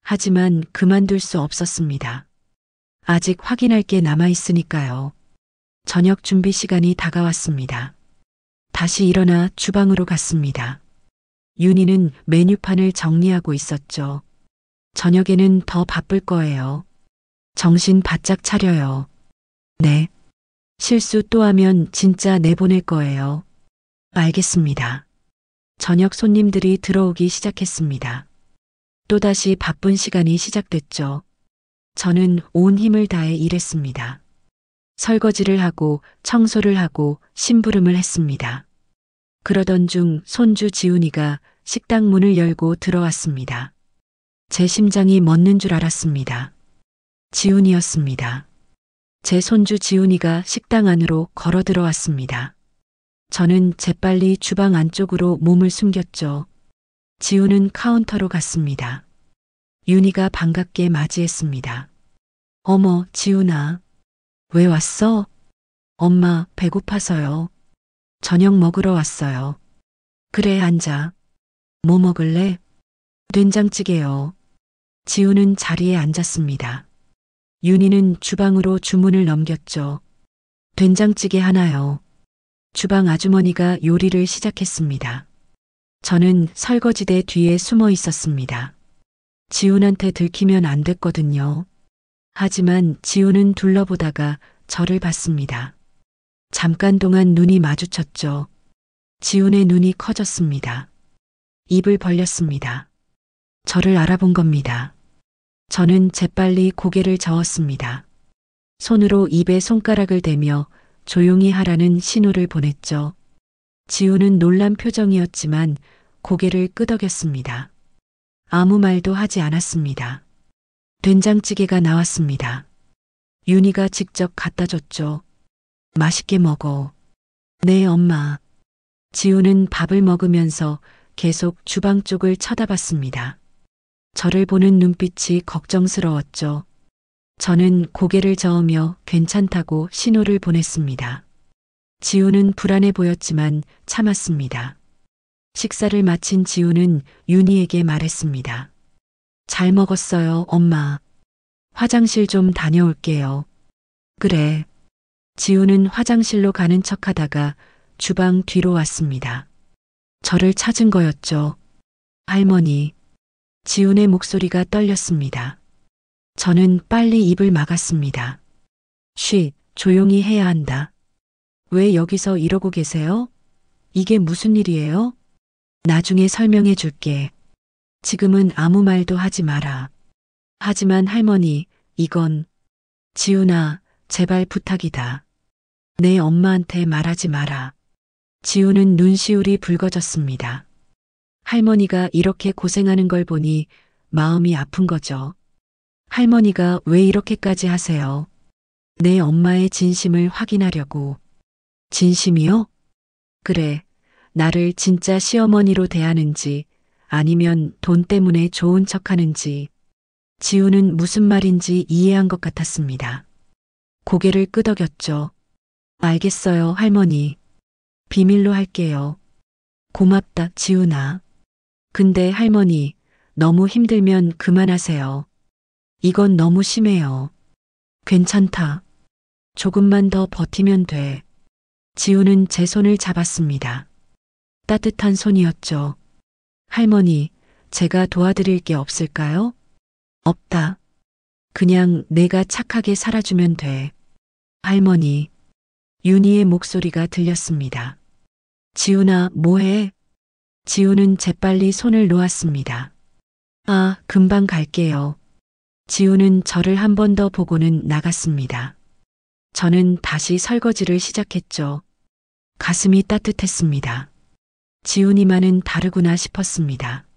하지만 그만둘 수 없었습니다. 아직 확인할 게 남아있으니까요. 저녁 준비 시간이 다가왔습니다. 다시 일어나 주방으로 갔습니다. 윤희는 메뉴판을 정리하고 있었죠. 저녁에는 더 바쁠 거예요. 정신 바짝 차려요. 네. 실수 또 하면 진짜 내보낼 거예요. 알겠습니다. 저녁 손님들이 들어오기 시작했습니다. 또다시 바쁜 시간이 시작됐죠. 저는 온 힘을 다해 일했습니다. 설거지를 하고 청소를 하고 심부름을 했습니다. 그러던 중 손주 지훈이가 식당 문을 열고 들어왔습니다. 제 심장이 멎는 줄 알았습니다. 지훈이었습니다. 제 손주 지훈이가 식당 안으로 걸어 들어왔습니다. 저는 재빨리 주방 안쪽으로 몸을 숨겼죠. 지훈은 카운터로 갔습니다. 윤희가 반갑게 맞이했습니다. 어머, 지훈아. 왜 왔어? 엄마, 배고파서요. 저녁 먹으러 왔어요. 그래, 앉아. 뭐 먹을래? 된장찌개요. 지훈은 자리에 앉았습니다. 윤희는 주방으로 주문을 넘겼죠. 된장찌개 하나요. 주방 아주머니가 요리를 시작했습니다. 저는 설거지대 뒤에 숨어 있었습니다. 지훈한테 들키면 안 됐거든요. 하지만 지훈은 둘러보다가 저를 봤습니다. 잠깐 동안 눈이 마주쳤죠. 지훈의 눈이 커졌습니다. 입을 벌렸습니다. 저를 알아본 겁니다. 저는 재빨리 고개를 저었습니다. 손으로 입에 손가락을 대며 조용히 하라는 신호를 보냈죠. 지훈은 놀란 표정이었지만 고개를 끄덕였습니다. 아무 말도 하지 않았습니다. 된장찌개가 나왔습니다. 윤희가 직접 갖다 줬죠. 맛있게 먹어. 네, 엄마. 지훈은 밥을 먹으면서 계속 주방 쪽을 쳐다봤습니다. 저를 보는 눈빛이 걱정스러웠죠. 저는 고개를 저으며 괜찮다고 신호를 보냈습니다. 지훈은 불안해 보였지만 참았습니다. 식사를 마친 지훈은 윤희에게 말했습니다. 잘 먹었어요, 엄마. 화장실 좀 다녀올게요. 그래. 지훈은 화장실로 가는 척하다가 주방 뒤로 왔습니다. 저를 찾은 거였죠. 할머니. 지훈의 목소리가 떨렸습니다. 저는 빨리 입을 막았습니다. 쉬, 조용히 해야 한다. 왜 여기서 이러고 계세요? 이게 무슨 일이에요? 나중에 설명해 줄게. 지금은 아무 말도 하지 마라. 하지만 할머니, 이건 지훈아, 제발 부탁이다. 내 엄마한테 말하지 마라. 지훈은 눈시울이 붉어졌습니다. 할머니가 이렇게 고생하는 걸 보니 마음이 아픈 거죠. 할머니가 왜 이렇게까지 하세요? 내 엄마의 진심을 확인하려고. 진심이요? 그래, 나를 진짜 시어머니로 대하는지 아니면 돈 때문에 좋은 척하는지. 지훈은 무슨 말인지 이해한 것 같았습니다. 고개를 끄덕였죠. 알겠어요, 할머니. 비밀로 할게요. 고맙다, 지훈아. 근데 할머니, 너무 힘들면 그만하세요. 이건 너무 심해요. 괜찮다. 조금만 더 버티면 돼. 지훈은 제 손을 잡았습니다. 따뜻한 손이었죠. 할머니, 제가 도와드릴 게 없을까요? 없다. 그냥 내가 착하게 살아주면 돼. 할머니. 윤희의 목소리가 들렸습니다. 지훈아, 뭐해? 지훈은 재빨리 손을 놓았습니다. 아, 금방 갈게요. 지훈은 저를 한 번 더 보고는 나갔습니다. 저는 다시 설거지를 시작했죠. 가슴이 따뜻했습니다. 지훈이만은 다르구나 싶었습니다.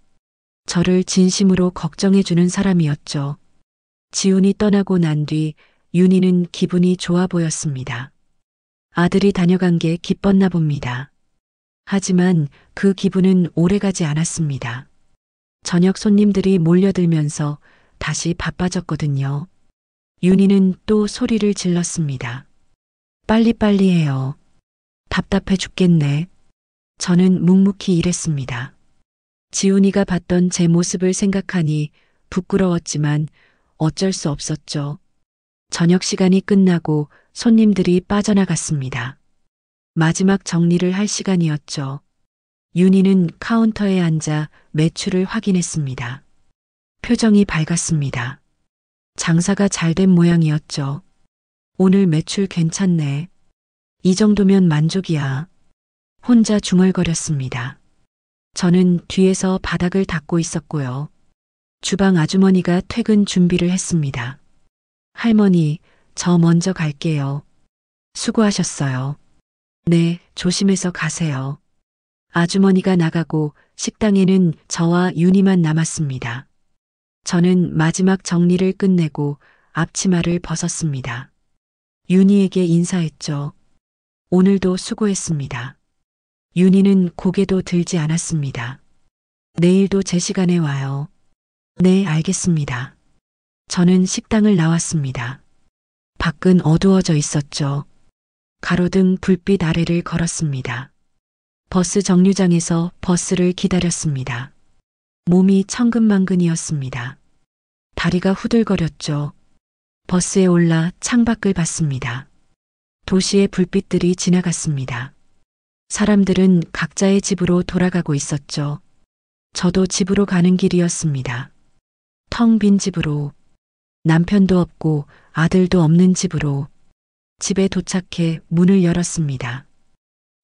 저를 진심으로 걱정해주는 사람이었죠. 지훈이 떠나고 난 뒤 윤희는 기분이 좋아 보였습니다. 아들이 다녀간 게 기뻤나 봅니다. 하지만 그 기분은 오래가지 않았습니다. 저녁 손님들이 몰려들면서 다시 바빠졌거든요. 윤희는 또 소리를 질렀습니다. 빨리빨리 해요. 답답해 죽겠네. 저는 묵묵히 일했습니다. 지훈이가 봤던 제 모습을 생각하니 부끄러웠지만 어쩔 수 없었죠. 저녁 시간이 끝나고 손님들이 빠져나갔습니다. 마지막 정리를 할 시간이었죠. 윤희는 카운터에 앉아 매출을 확인했습니다. 표정이 밝았습니다. 장사가 잘 된 모양이었죠. 오늘 매출 괜찮네. 이 정도면 만족이야. 혼자 중얼거렸습니다. 저는 뒤에서 바닥을 닦고 있었고요. 주방 아주머니가 퇴근 준비를 했습니다. 할머니, 저 먼저 갈게요. 수고하셨어요. 네, 조심해서 가세요. 아주머니가 나가고 식당에는 저와 윤희만 남았습니다. 저는 마지막 정리를 끝내고 앞치마를 벗었습니다. 윤희에게 인사했죠. 오늘도 수고했습니다. 윤희는 고개도 들지 않았습니다. 내일도 제 시간에 와요. 네, 알겠습니다. 저는 식당을 나왔습니다. 밖은 어두워져 있었죠. 가로등 불빛 아래를 걸었습니다. 버스 정류장에서 버스를 기다렸습니다. 몸이 천근만근이었습니다. 다리가 후들거렸죠. 버스에 올라 창밖을 봤습니다. 도시의 불빛들이 지나갔습니다. 사람들은 각자의 집으로 돌아가고 있었죠. 저도 집으로 가는 길이었습니다. 텅 빈 집으로, 남편도 없고 아들도 없는 집으로. 집에 도착해 문을 열었습니다.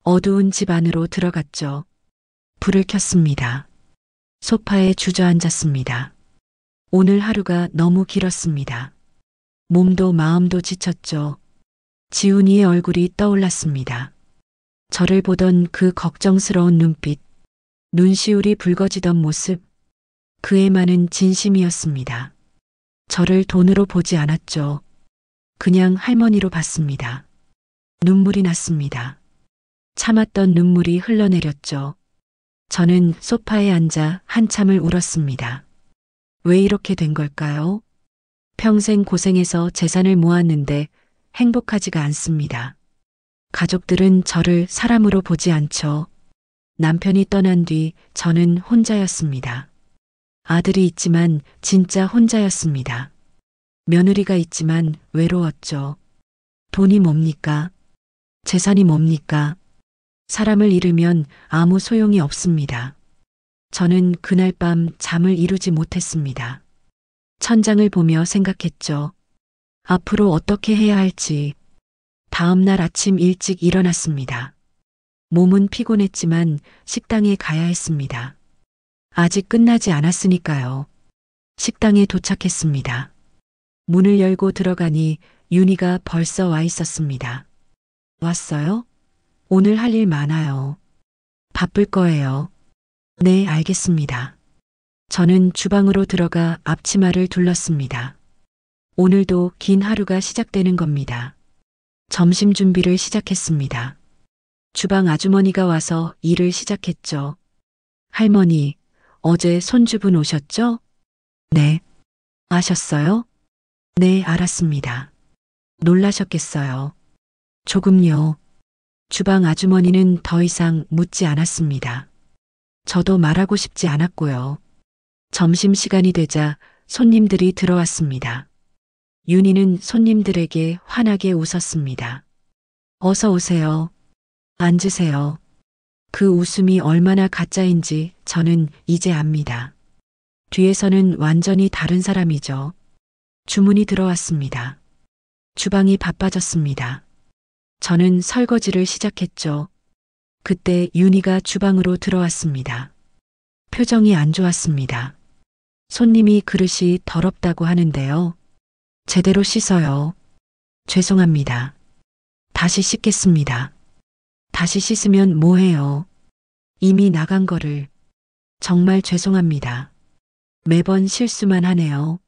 어두운 집 안으로 들어갔죠. 불을 켰습니다. 소파에 주저앉았습니다. 오늘 하루가 너무 길었습니다. 몸도 마음도 지쳤죠. 지훈이의 얼굴이 떠올랐습니다. 저를 보던 그 걱정스러운 눈빛, 눈시울이 붉어지던 모습, 그의 말은 진심이었습니다. 저를 돈으로 보지 않았죠. 그냥 할머니로 봤습니다. 눈물이 났습니다. 참았던 눈물이 흘러내렸죠. 저는 소파에 앉아 한참을 울었습니다. 왜 이렇게 된 걸까요? 평생 고생해서 재산을 모았는데 행복하지가 않습니다. 가족들은 저를 사람으로 보지 않죠. 남편이 떠난 뒤 저는 혼자였습니다. 아들이 있지만 진짜 혼자였습니다. 며느리가 있지만 외로웠죠. 돈이 뭡니까? 재산이 뭡니까? 사람을 잃으면 아무 소용이 없습니다. 저는 그날 밤 잠을 이루지 못했습니다. 천장을 보며 생각했죠. 앞으로 어떻게 해야 할지. 다음 날 아침 일찍 일어났습니다. 몸은 피곤했지만 식당에 가야 했습니다. 아직 끝나지 않았으니까요. 식당에 도착했습니다. 문을 열고 들어가니 윤희가 벌써 와 있었습니다. 왔어요? 오늘 할 일 많아요. 바쁠 거예요. 네, 알겠습니다. 저는 주방으로 들어가 앞치마를 둘렀습니다. 오늘도 긴 하루가 시작되는 겁니다. 점심 준비를 시작했습니다. 주방 아주머니가 와서 일을 시작했죠. 할머니, 어제 손주분 오셨죠? 네. 아셨어요? 네, 알았습니다. 놀라셨겠어요. 조금요. 주방 아주머니는 더 이상 묻지 않았습니다. 저도 말하고 싶지 않았고요. 점심시간이 되자 손님들이 들어왔습니다. 윤희는 손님들에게 환하게 웃었습니다. 어서 오세요. 앉으세요. 그 웃음이 얼마나 가짜인지 저는 이제 압니다. 뒤에서는 완전히 다른 사람이죠. 주문이 들어왔습니다. 주방이 바빠졌습니다. 저는 설거지를 시작했죠. 그때 윤희가 주방으로 들어왔습니다. 표정이 안 좋았습니다. 손님이 그릇이 더럽다고 하는데요. 제대로 씻어요. 죄송합니다. 다시 씻겠습니다. 다시 씻으면 뭐해요? 이미 나간 거를. 정말 죄송합니다. 매번 실수만 하네요.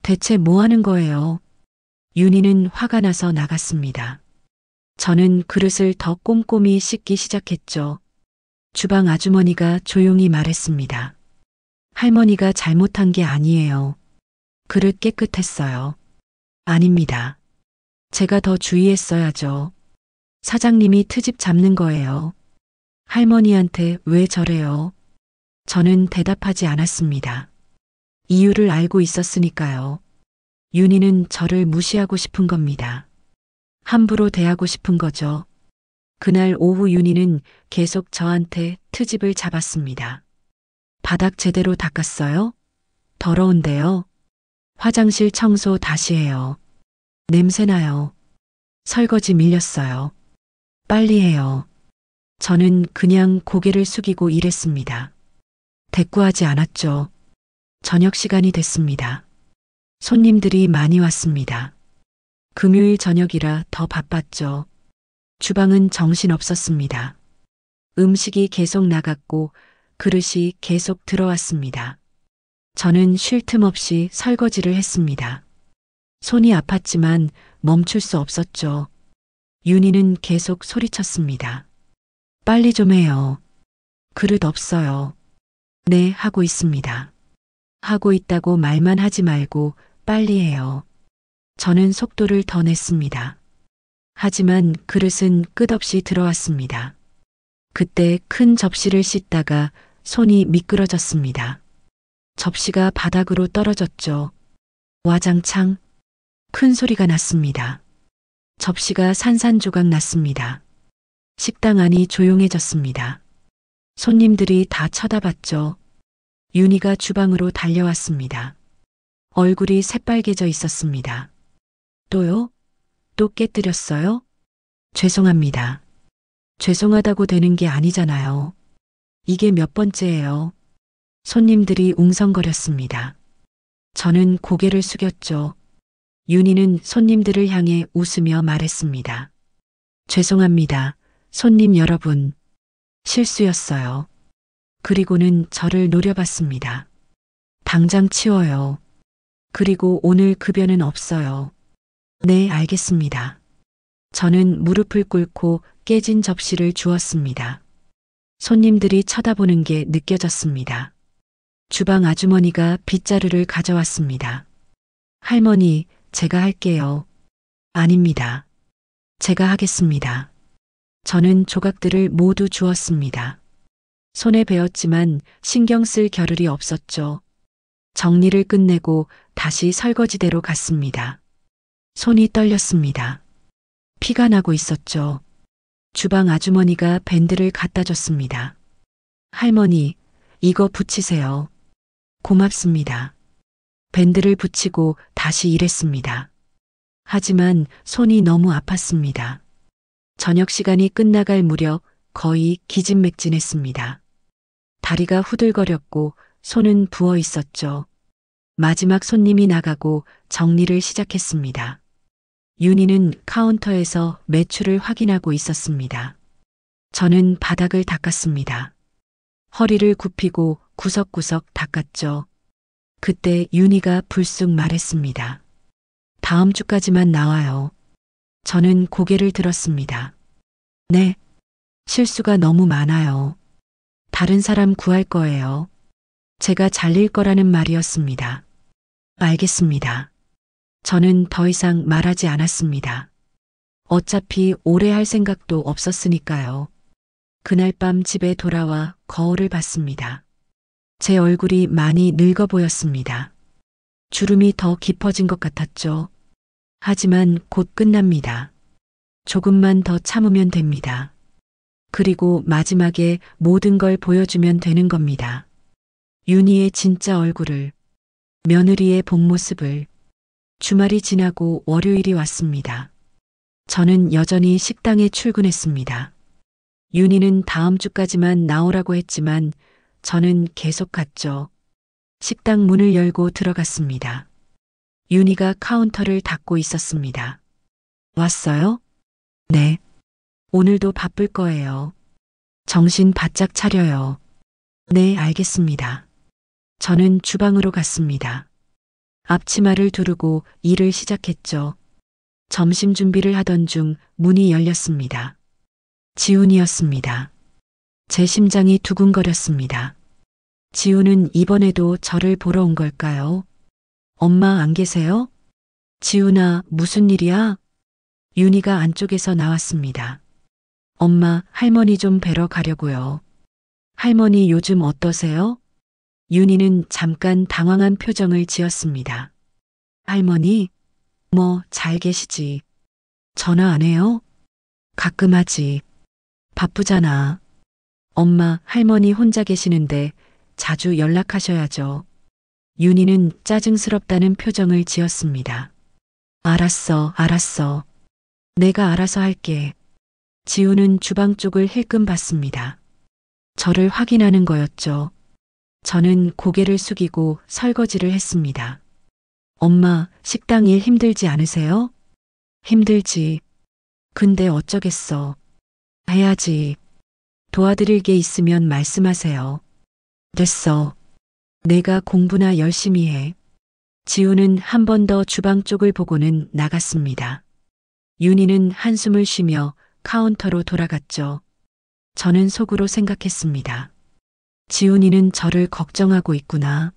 대체 뭐 하는 거예요? 윤희는 화가 나서 나갔습니다. 저는 그릇을 더 꼼꼼히 씻기 시작했죠. 주방 아주머니가 조용히 말했습니다. 할머니가 잘못한 게 아니에요. 그릇 깨끗했어요. 아닙니다. 제가 더 주의했어야죠. 사장님이 트집 잡는 거예요. 할머니한테 왜 저래요? 저는 대답하지 않았습니다. 이유를 알고 있었으니까요. 윤희는 저를 무시하고 싶은 겁니다. 함부로 대하고 싶은 거죠. 그날 오후 윤희는 계속 저한테 트집을 잡았습니다. 바닥 제대로 닦았어요? 더러운데요. 화장실 청소 다시 해요. 냄새나요. 설거지 밀렸어요. 빨리 해요. 저는 그냥 고개를 숙이고 일했습니다. 대꾸하지 않았죠. 저녁 시간이 됐습니다. 손님들이 많이 왔습니다. 금요일 저녁이라 더 바빴죠. 주방은 정신없었습니다. 음식이 계속 나갔고 그릇이 계속 들어왔습니다. 저는 쉴 틈 없이 설거지를 했습니다. 손이 아팠지만 멈출 수 없었죠. 윤희는 계속 소리쳤습니다. 빨리 좀 해요. 그릇 없어요. 네, 하고 있습니다. 하고 있다고 말만 하지 말고 빨리 해요. 저는 속도를 더 냈습니다. 하지만 그릇은 끝없이 들어왔습니다. 그때 큰 접시를 씻다가 손이 미끄러졌습니다. 접시가 바닥으로 떨어졌죠. 와장창 큰 소리가 났습니다. 접시가 산산조각 났습니다. 식당 안이 조용해졌습니다. 손님들이 다 쳐다봤죠. 윤희가 주방으로 달려왔습니다. 얼굴이 새빨개져 있었습니다. 또요? 또 깨뜨렸어요? 죄송합니다. 죄송하다고 되는 게 아니잖아요. 이게 몇 번째예요. 손님들이 웅성거렸습니다. 저는 고개를 숙였죠. 윤희는 손님들을 향해 웃으며 말했습니다. 죄송합니다. 손님 여러분. 실수였어요. 그리고는 저를 노려봤습니다. 당장 치워요. 그리고 오늘 급여는 없어요. 네, 알겠습니다. 저는 무릎을 꿇고 깨진 접시를 주었습니다. 손님들이 쳐다보는 게 느껴졌습니다. 주방 아주머니가 빗자루를 가져왔습니다. 할머니, 제가 할게요. 아닙니다. 제가 하겠습니다. 저는 조각들을 모두 주었습니다. 손에 베었지만 신경 쓸 겨를이 없었죠. 정리를 끝내고 다시 설거지대로 갔습니다. 손이 떨렸습니다. 피가 나고 있었죠. 주방 아주머니가 밴드를 갖다 줬습니다. 할머니, 이거 붙이세요. 고맙습니다. 밴드를 붙이고 다시 일했습니다. 하지만 손이 너무 아팠습니다. 저녁 시간이 끝나갈 무렵 거의 기진맥진했습니다. 다리가 후들거렸고 손은 부어 있었죠. 마지막 손님이 나가고 정리를 시작했습니다. 윤희는 카운터에서 매출을 확인하고 있었습니다. 저는 바닥을 닦았습니다. 허리를 굽히고 구석구석 닦았죠. 그때 윤희가 불쑥 말했습니다. 다음 주까지만 나와요. 저는 고개를 들었습니다. 네, 실수가 너무 많아요. 다른 사람 구할 거예요. 제가 잘릴 거라는 말이었습니다. 알겠습니다. 저는 더 이상 말하지 않았습니다. 어차피 오래 할 생각도 없었으니까요. 그날 밤 집에 돌아와 거울을 봤습니다. 제 얼굴이 많이 늙어 보였습니다. 주름이 더 깊어진 것 같았죠. 하지만 곧 끝납니다. 조금만 더 참으면 됩니다. 그리고 마지막에 모든 걸 보여주면 되는 겁니다. 윤희의 진짜 얼굴을, 며느리의 본 모습을. 주말이 지나고 월요일이 왔습니다. 저는 여전히 식당에 출근했습니다. 윤희는 다음 주까지만 나오라고 했지만 저는 계속 갔죠. 식당 문을 열고 들어갔습니다. 윤희가 카운터를 닫고 있었습니다. 왔어요? 네. 오늘도 바쁠 거예요. 정신 바짝 차려요. 네, 알겠습니다. 저는 주방으로 갔습니다. 앞치마를 두르고 일을 시작했죠. 점심 준비를 하던 중 문이 열렸습니다. 지훈이었습니다. 제 심장이 두근거렸습니다. 지훈은 이번에도 저를 보러 온 걸까요? 엄마 안 계세요? 지훈아, 무슨 일이야? 윤희가 안쪽에서 나왔습니다. 엄마, 할머니 좀 뵈러 가려고요. 할머니 요즘 어떠세요? 윤희는 잠깐 당황한 표정을 지었습니다. 할머니? 뭐, 잘 계시지. 전화 안 해요? 가끔 하지. 바쁘잖아. 엄마, 할머니 혼자 계시는데 자주 연락하셔야죠. 윤희는 짜증스럽다는 표정을 지었습니다. 알았어, 알았어. 내가 알아서 할게. 지훈은 주방 쪽을 힐끔 봤습니다. 저를 확인하는 거였죠. 저는 고개를 숙이고 설거지를 했습니다. 엄마, 식당 일 힘들지 않으세요? 힘들지. 근데 어쩌겠어. 해야지. 도와드릴 게 있으면 말씀하세요. 됐어. 내가 공부나 열심히 해. 지훈은 한 번 더 주방 쪽을 보고는 나갔습니다. 윤희는 한숨을 쉬며 카운터로 돌아갔죠. 저는 속으로 생각했습니다. 지훈이는 저를 걱정하고 있구나.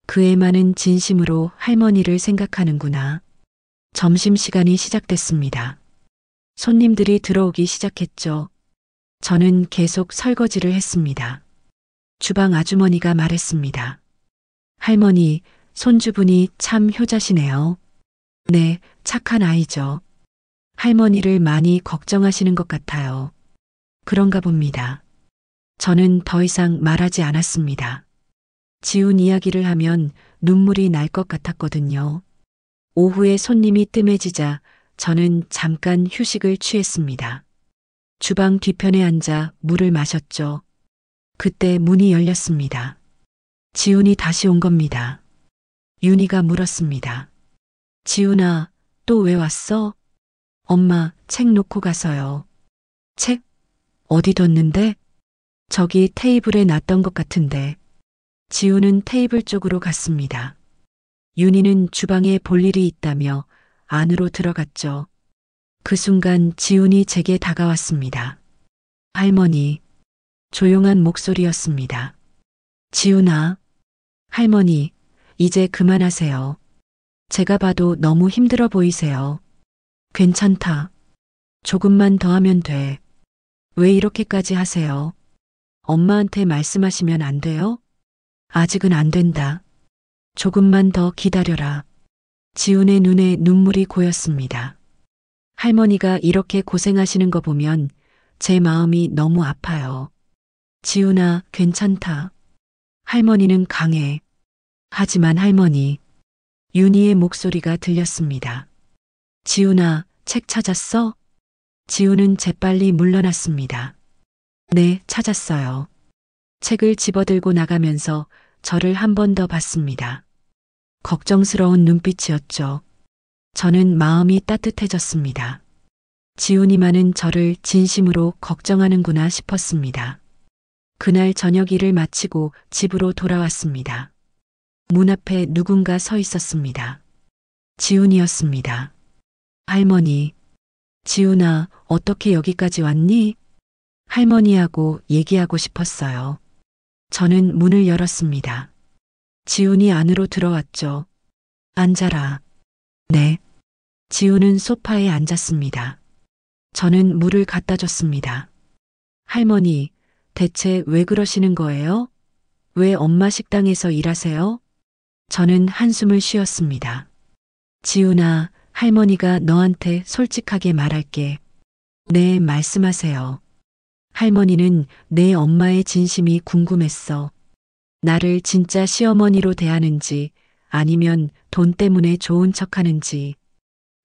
그의 많은 진심으로 할머니를 생각하는구나. 점심시간이 시작됐습니다. 손님들이 들어오기 시작했죠. 저는 계속 설거지를 했습니다. 주방 아주머니가 말했습니다. 할머니, 손주분이 참 효자시네요. 네, 착한 아이죠. 할머니를 많이 걱정하시는 것 같아요. 그런가 봅니다. 저는 더 이상 말하지 않았습니다. 지훈 이야기를 하면 눈물이 날 것 같았거든요. 오후에 손님이 뜸해지자 저는 잠깐 휴식을 취했습니다. 주방 뒤편에 앉아 물을 마셨죠. 그때 문이 열렸습니다. 지훈이 다시 온 겁니다. 윤희가 물었습니다. 지훈아, 또 왜 왔어? 엄마, 책 놓고 가서요. 책? 어디 뒀는데? 저기 테이블에 놨던 것 같은데. 지훈은 테이블 쪽으로 갔습니다. 윤희는 주방에 볼 일이 있다며 안으로 들어갔죠. 그 순간 지훈이 제게 다가왔습니다. 할머니. 조용한 목소리였습니다. 지훈아. 할머니, 이제 그만하세요. 제가 봐도 너무 힘들어 보이세요. 괜찮다. 조금만 더 하면 돼. 왜 이렇게까지 하세요? 엄마한테 말씀하시면 안 돼요? 아직은 안 된다. 조금만 더 기다려라. 지훈의 눈에 눈물이 고였습니다. 할머니가 이렇게 고생하시는 거 보면 제 마음이 너무 아파요. 지훈아, 괜찮다. 할머니는 강해. 하지만 할머니. 윤희의 목소리가 들렸습니다. 지훈아, 책 찾았어? 지훈은 재빨리 물러났습니다. 네, 찾았어요. 책을 집어들고 나가면서 저를 한 번 더 봤습니다. 걱정스러운 눈빛이었죠. 저는 마음이 따뜻해졌습니다. 지훈이만은 저를 진심으로 걱정하는구나 싶었습니다. 그날 저녁 일을 마치고 집으로 돌아왔습니다. 문 앞에 누군가 서 있었습니다. 지훈이었습니다. 할머니. 지훈아, 어떻게 여기까지 왔니? 할머니하고 얘기하고 싶었어요. 저는 문을 열었습니다. 지훈이 안으로 들어왔죠. 앉아라. 네. 지훈은 소파에 앉았습니다. 저는 물을 갖다 줬습니다. 할머니, 대체 왜 그러시는 거예요? 왜 엄마 식당에서 일하세요? 저는 한숨을 쉬었습니다. 지훈아, 할머니가 너한테 솔직하게 말할게. 네, 말씀하세요. 할머니는 내 엄마의 진심이 궁금했어. 나를 진짜 시어머니로 대하는지 아니면 돈 때문에 좋은 척 하는지.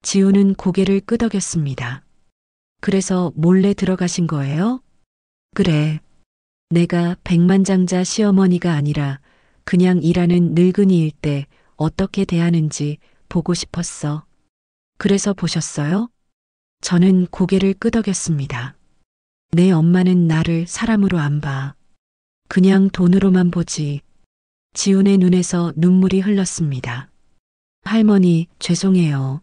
지훈은 고개를 끄덕였습니다. 그래서 몰래 들어가신 거예요? 그래. 내가 백만장자 시어머니가 아니라 그냥 일하는 늙은이일 때 어떻게 대하는지 보고 싶었어. 그래서 보셨어요? 저는 고개를 끄덕였습니다. 내 엄마는 나를 사람으로 안 봐. 그냥 돈으로만 보지. 지훈의 눈에서 눈물이 흘렀습니다. 할머니, 죄송해요.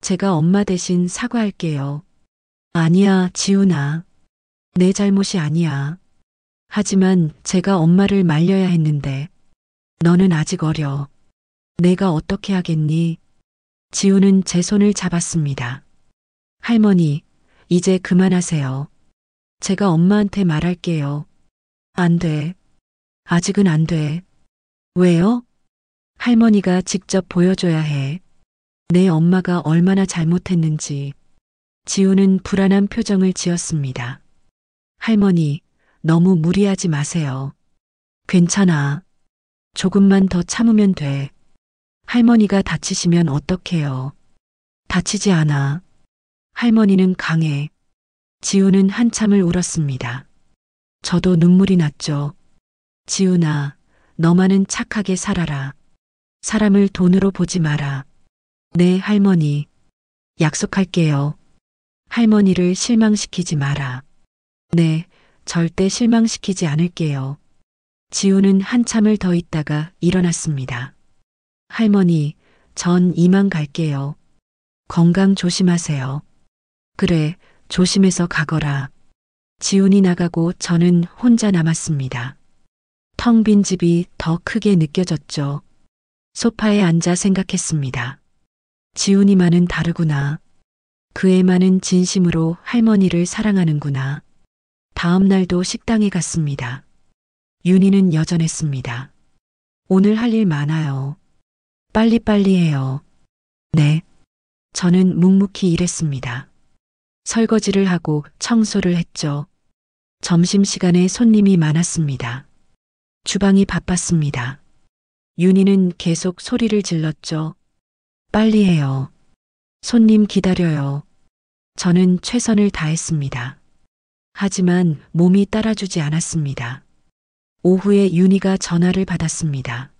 제가 엄마 대신 사과할게요. 아니야, 지훈아. 내 잘못이 아니야. 하지만 제가 엄마를 말려야 했는데 너는 아직 어려. 내가 어떻게 하겠니? 지훈은 제 손을 잡았습니다. 할머니, 이제 그만하세요. 제가 엄마한테 말할게요. 안 돼. 아직은 안 돼. 왜요? 할머니가 직접 보여줘야 해. 내 엄마가 얼마나 잘못했는지. 지훈은 불안한 표정을 지었습니다. 할머니, 너무 무리하지 마세요. 괜찮아. 조금만 더 참으면 돼. 할머니가 다치시면 어떡해요? 다치지 않아. 할머니는 강해. 지훈은 한참을 울었습니다. 저도 눈물이 났죠. 지훈아, 너만은 착하게 살아라. 사람을 돈으로 보지 마라. 네, 할머니. 약속할게요. 할머니를 실망시키지 마라. 네, 절대 실망시키지 않을게요. 지훈은 한참을 더 있다가 일어났습니다. 할머니, 전 이만 갈게요. 건강 조심하세요. 그래, 조심해서 가거라. 지훈이 나가고 저는 혼자 남았습니다. 텅 빈 집이 더 크게 느껴졌죠. 소파에 앉아 생각했습니다. 지훈이만은 다르구나. 그애만은 진심으로 할머니를 사랑하는구나. 다음 날도 식당에 갔습니다. 윤희는 여전했습니다. 오늘 할 일 많아요. 빨리빨리 해요. 네. 저는 묵묵히 일했습니다. 설거지를 하고 청소를 했죠. 점심시간에 손님이 많았습니다. 주방이 바빴습니다. 윤희는 계속 소리를 질렀죠. 빨리 해요. 손님 기다려요. 저는 최선을 다했습니다. 하지만 몸이 따라주지 않았습니다. 오후에 윤희가 전화를 받았습니다.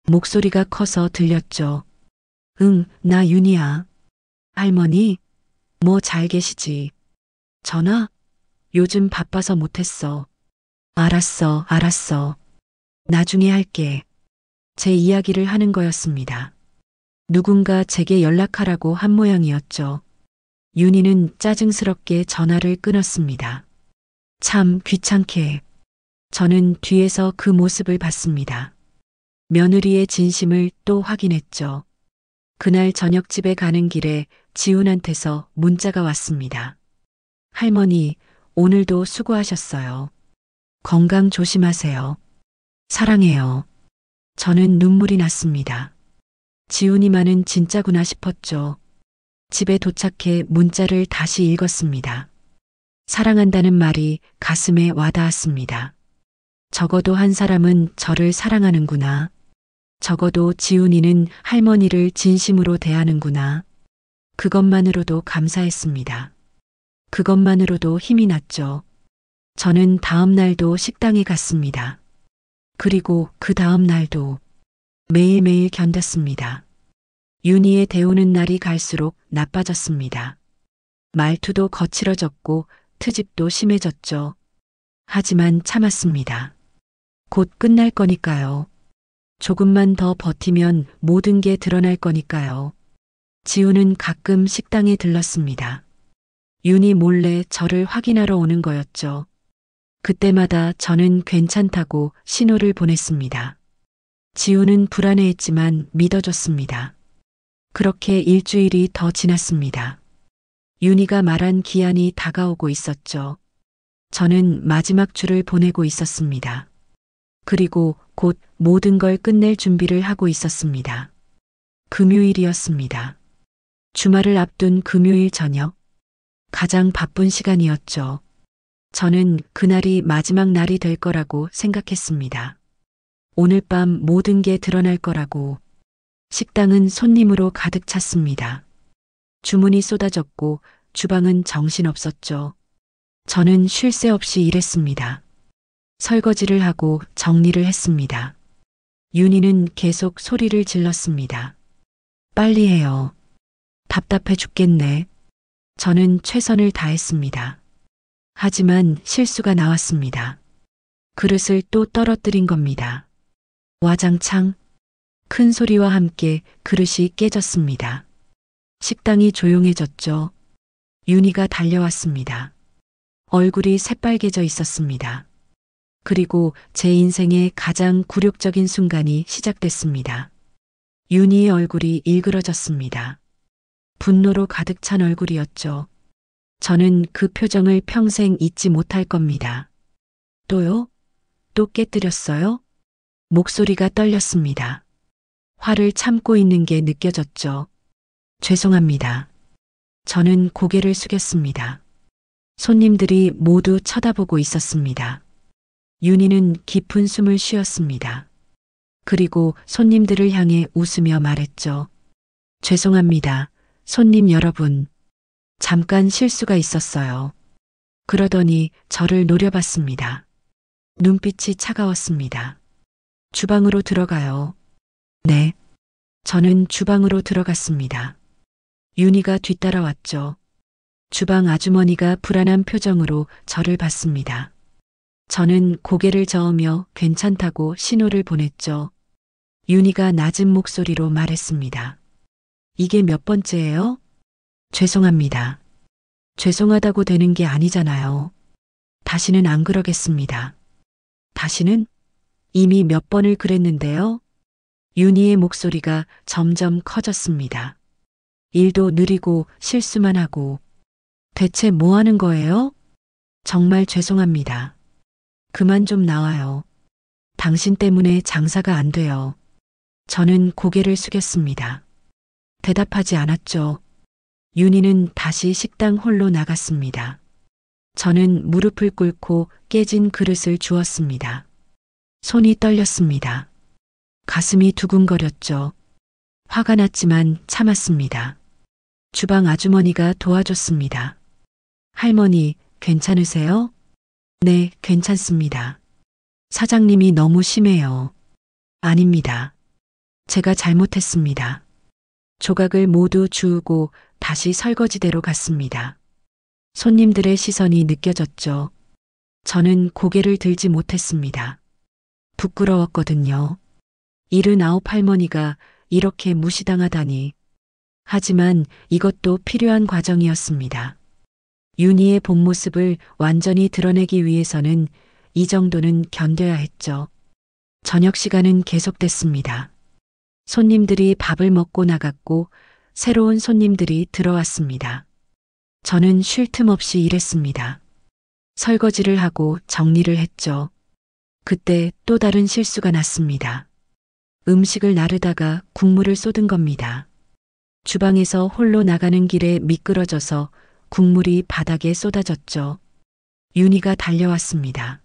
목소리가 커서 들렸죠. 응, 나 윤희야. 할머니, 뭐 잘 계시지? 전화? 요즘 바빠서 못했어. 알았어, 알았어. 나중에 할게. 제 이야기를 하는 거였습니다. 누군가 제게 연락하라고 한 모양이었죠. 윤희는 짜증스럽게 전화를 끊었습니다. 참 귀찮게. 저는 뒤에서 그 모습을 봤습니다. 며느리의 진심을 또 확인했죠. 그날 저녁 집에 가는 길에 지훈한테서 문자가 왔습니다. 할머니, 오늘도 수고하셨어요. 건강 조심하세요. 사랑해요. 저는 눈물이 났습니다. 지훈이만은 진짜구나 싶었죠. 집에 도착해 문자를 다시 읽었습니다. 사랑한다는 말이 가슴에 와닿았습니다. 적어도 한 사람은 저를 사랑하는구나. 적어도 지훈이는 할머니를 진심으로 대하는구나. 그것만으로도 감사했습니다. 그것만으로도 힘이 났죠. 저는 다음 날도 식당에 갔습니다. 그리고 그 다음 날도 매일매일 견뎠습니다. 윤희의 대우는 날이 갈수록 나빠졌습니다. 말투도 거칠어졌고 트집도 심해졌죠. 하지만 참았습니다. 곧 끝날 거니까요. 조금만 더 버티면 모든 게 드러날 거니까요. 지우는 가끔 식당에 들렀습니다. 윤희 몰래 저를 확인하러 오는 거였죠. 그때마다 저는 괜찮다고 신호를 보냈습니다. 지우는 불안해했지만 믿어줬습니다. 그렇게 일주일이 더 지났습니다. 윤희가 말한 기한이 다가오고 있었죠. 저는 마지막 줄을 보내고 있었습니다. 그리고 곧 모든 걸 끝낼 준비를 하고 있었습니다. 금요일이었습니다. 주말을 앞둔 금요일 저녁, 가장 바쁜 시간이었죠. 저는 그날이 마지막 날이 될 거라고 생각했습니다. 오늘 밤 모든 게 드러날 거라고. 식당은 손님으로 가득 찼습니다. 주문이 쏟아졌고 주방은 정신없었죠. 저는 쉴 새 없이 일했습니다. 설거지를 하고 정리를 했습니다. 윤희는 계속 소리를 질렀습니다. 빨리 해요. 답답해 죽겠네. 저는 최선을 다했습니다. 하지만 실수가 나왔습니다. 그릇을 또 떨어뜨린 겁니다. 와장창 큰 소리와 함께 그릇이 깨졌습니다. 식당이 조용해졌죠. 윤희가 달려왔습니다. 얼굴이 새빨개져 있었습니다. 그리고 제 인생의 가장 굴욕적인 순간이 시작됐습니다. 윤희의 얼굴이 일그러졌습니다. 분노로 가득 찬 얼굴이었죠. 저는 그 표정을 평생 잊지 못할 겁니다. 또요? 또 깨뜨렸어요? 목소리가 떨렸습니다. 화를 참고 있는 게 느껴졌죠. 죄송합니다. 저는 고개를 숙였습니다. 손님들이 모두 쳐다보고 있었습니다. 윤희는 깊은 숨을 쉬었습니다. 그리고 손님들을 향해 웃으며 말했죠. 죄송합니다. 손님 여러분. 잠깐 실수가 있었어요. 그러더니 저를 노려봤습니다. 눈빛이 차가웠습니다. 주방으로 들어가요. 네. 저는 주방으로 들어갔습니다. 윤희가 뒤따라왔죠. 주방 아주머니가 불안한 표정으로 저를 봤습니다. 저는 고개를 저으며 괜찮다고 신호를 보냈죠. 윤희가 낮은 목소리로 말했습니다. 이게 몇 번째예요? 죄송합니다. 죄송하다고 되는 게 아니잖아요. 다시는 안 그러겠습니다. 다시는? 이미 몇 번을 그랬는데요. 윤희의 목소리가 점점 커졌습니다. 일도 느리고 실수만 하고. 대체 뭐 하는 거예요? 정말 죄송합니다. 그만 좀 나와요. 당신 때문에 장사가 안 돼요. 저는 고개를 숙였습니다. 대답하지 않았죠. 윤희는 다시 식당 홀로 나갔습니다. 저는 무릎을 꿇고 깨진 그릇을 주웠습니다. 손이 떨렸습니다. 가슴이 두근거렸죠. 화가 났지만 참았습니다. 주방 아주머니가 도와줬습니다. 할머니, 괜찮으세요? 네, 괜찮습니다. 사장님이 너무 심해요. 아닙니다. 제가 잘못했습니다. 조각을 모두 주우고 다시 설거지대로 갔습니다. 손님들의 시선이 느껴졌죠. 저는 고개를 들지 못했습니다. 부끄러웠거든요. 79 할머니가 이렇게 무시당하다니. 하지만 이것도 필요한 과정이었습니다. 윤희의 본 모습을 완전히 드러내기 위해서는 이 정도는 견뎌야 했죠. 저녁 시간은 계속됐습니다. 손님들이 밥을 먹고 나갔고 새로운 손님들이 들어왔습니다. 저는 쉴 틈 없이 일했습니다. 설거지를 하고 정리를 했죠. 그때 또 다른 실수가 났습니다. 음식을 나르다가 국물을 쏟은 겁니다. 주방에서 홀로 나가는 길에 미끄러져서 국물이 바닥에 쏟아졌죠. 윤희가 달려왔습니다.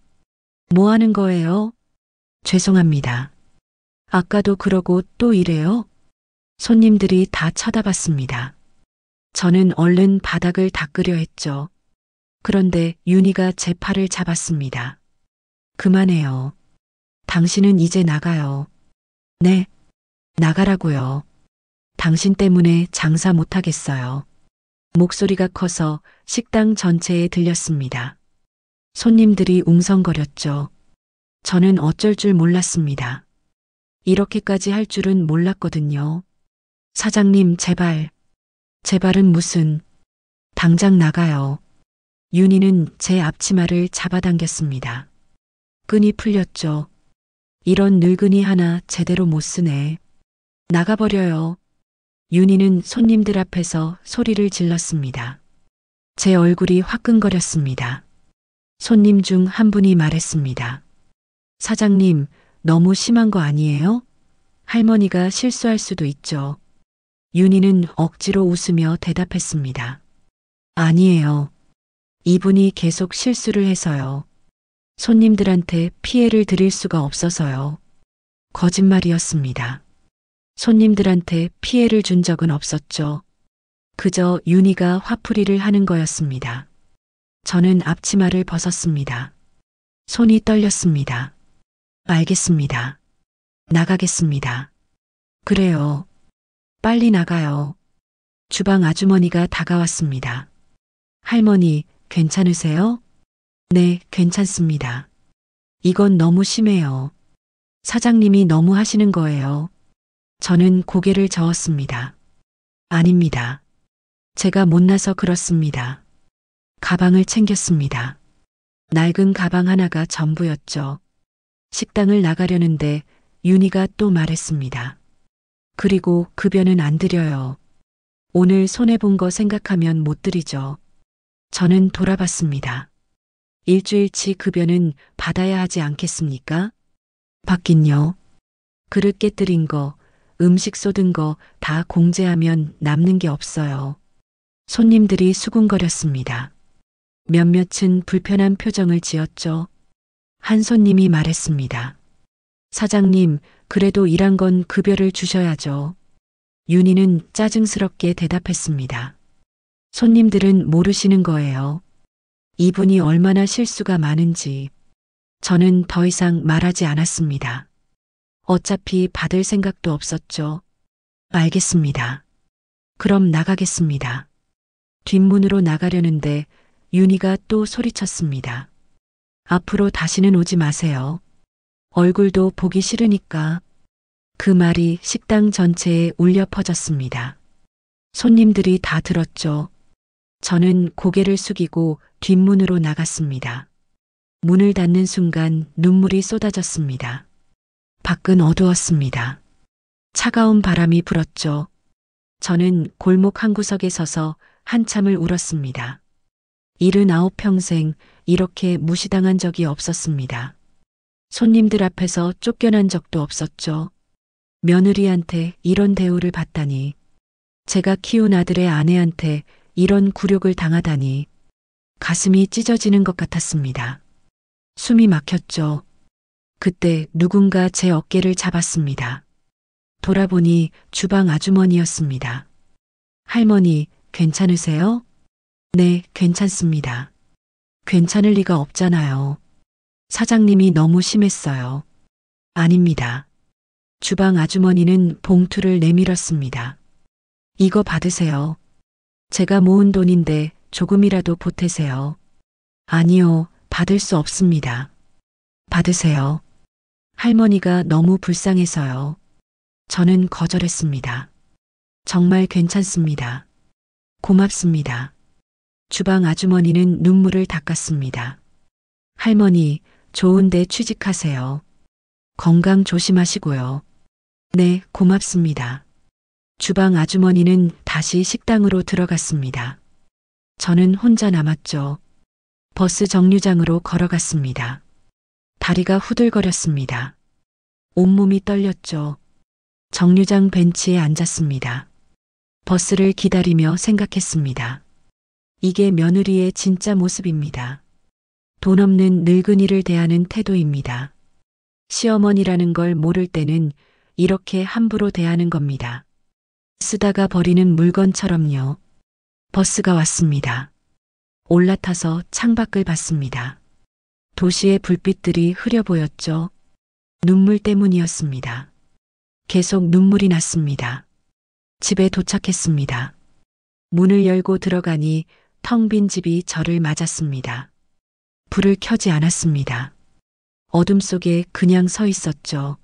뭐 하는 거예요? 죄송합니다. 아까도 그러고 또 이래요? 손님들이 다 쳐다봤습니다. 저는 얼른 바닥을 닦으려 했죠. 그런데 윤희가 제 팔을 잡았습니다. 그만해요. 당신은 이제 나가요. 네, 나가라고요. 당신 때문에 장사 못하겠어요. 목소리가 커서 식당 전체에 들렸습니다. 손님들이 웅성거렸죠. 저는 어쩔 줄 몰랐습니다. 이렇게까지 할 줄은 몰랐거든요. 사장님, 제발. 제발은 무슨. 당장 나가요. 윤희는 제 앞치마를 잡아당겼습니다. 끈이 풀렸죠. 이런 늙은이 하나 제대로 못 쓰네. 나가버려요. 윤희는 손님들 앞에서 소리를 질렀습니다. 제 얼굴이 화끈거렸습니다. 손님 중 한 분이 말했습니다. 사장님, 너무 심한 거 아니에요? 할머니가 실수할 수도 있죠. 윤희는 억지로 웃으며 대답했습니다. 아니에요. 이분이 계속 실수를 해서요. 손님들한테 피해를 드릴 수가 없어서요. 거짓말이었습니다. 손님들한테 피해를 준 적은 없었죠. 그저 윤희가 화풀이를 하는 거였습니다. 저는 앞치마를 벗었습니다. 손이 떨렸습니다. 알겠습니다. 나가겠습니다. 그래요. 빨리 나가요. 주방 아주머니가 다가왔습니다. 할머니, 괜찮으세요? 네, 괜찮습니다. 이건 너무 심해요. 사장님이 너무 하시는 거예요. 저는 고개를 저었습니다. 아닙니다. 제가 못나서 그렇습니다. 가방을 챙겼습니다. 낡은 가방 하나가 전부였죠. 식당을 나가려는데 윤희가 또 말했습니다. 그리고 급여는 안 드려요. 오늘 손해본 거 생각하면 못 드리죠. 저는 돌아봤습니다. 일주일치 급여는 받아야 하지 않겠습니까? 받긴요. 그릇 깨뜨린 거, 음식 쏟은 거 다 공제하면 남는 게 없어요. 손님들이 수군거렸습니다. 몇몇은 불편한 표정을 지었죠. 한 손님이 말했습니다. 사장님, 그래도 일한 건 급여를 주셔야죠. 윤희는 짜증스럽게 대답했습니다. 손님들은 모르시는 거예요. 이분이 얼마나 실수가 많은지. 저는 더 이상 말하지 않았습니다. 어차피 받을 생각도 없었죠. 알겠습니다. 그럼 나가겠습니다. 뒷문으로 나가려는데 윤희가 또 소리쳤습니다. 앞으로 다시는 오지 마세요. 얼굴도 보기 싫으니까. 그 말이 식당 전체에 울려 퍼졌습니다. 손님들이 다 들었죠. 저는 고개를 숙이고 뒷문으로 나갔습니다. 문을 닫는 순간 눈물이 쏟아졌습니다. 밖은 어두웠습니다. 차가운 바람이 불었죠. 저는 골목 한 구석에 서서 한참을 울었습니다. 79평생 이렇게 무시당한 적이 없었습니다. 손님들 앞에서 쫓겨난 적도 없었죠. 며느리한테 이런 대우를 받다니. 제가 키운 아들의 아내한테 이런 굴욕을 당하다니. 가슴이 찢어지는 것 같았습니다. 숨이 막혔죠. 그때 누군가 제 어깨를 잡았습니다. 돌아보니 주방 아주머니였습니다. 할머니, 괜찮으세요? 네, 괜찮습니다. 괜찮을 리가 없잖아요. 사장님이 너무 심했어요. 아닙니다. 주방 아주머니는 봉투를 내밀었습니다. 이거 받으세요. 제가 모은 돈인데 조금이라도 보태세요. 아니요, 받을 수 없습니다. 받으세요. 할머니가 너무 불쌍해서요. 저는 거절했습니다. 정말 괜찮습니다. 고맙습니다. 주방 아주머니는 눈물을 닦았습니다. 할머니, 좋은데 취직하세요. 건강 조심하시고요. 네, 고맙습니다. 주방 아주머니는 다시 식당으로 들어갔습니다. 저는 혼자 남았죠. 버스 정류장으로 걸어갔습니다. 다리가 후들거렸습니다. 온몸이 떨렸죠. 정류장 벤치에 앉았습니다. 버스를 기다리며 생각했습니다. 이게 며느리의 진짜 모습입니다. 돈 없는 늙은이를 대하는 태도입니다. 시어머니라는 걸 모를 때는 이렇게 함부로 대하는 겁니다. 쓰다가 버리는 물건처럼요. 버스가 왔습니다. 올라타서 창밖을 봤습니다. 도시의 불빛들이 흐려 보였죠. 눈물 때문이었습니다. 계속 눈물이 났습니다. 집에 도착했습니다. 문을 열고 들어가니 텅 빈 집이 저를 맞았습니다. 불을 켜지 않았습니다. 어둠 속에 그냥 서 있었죠.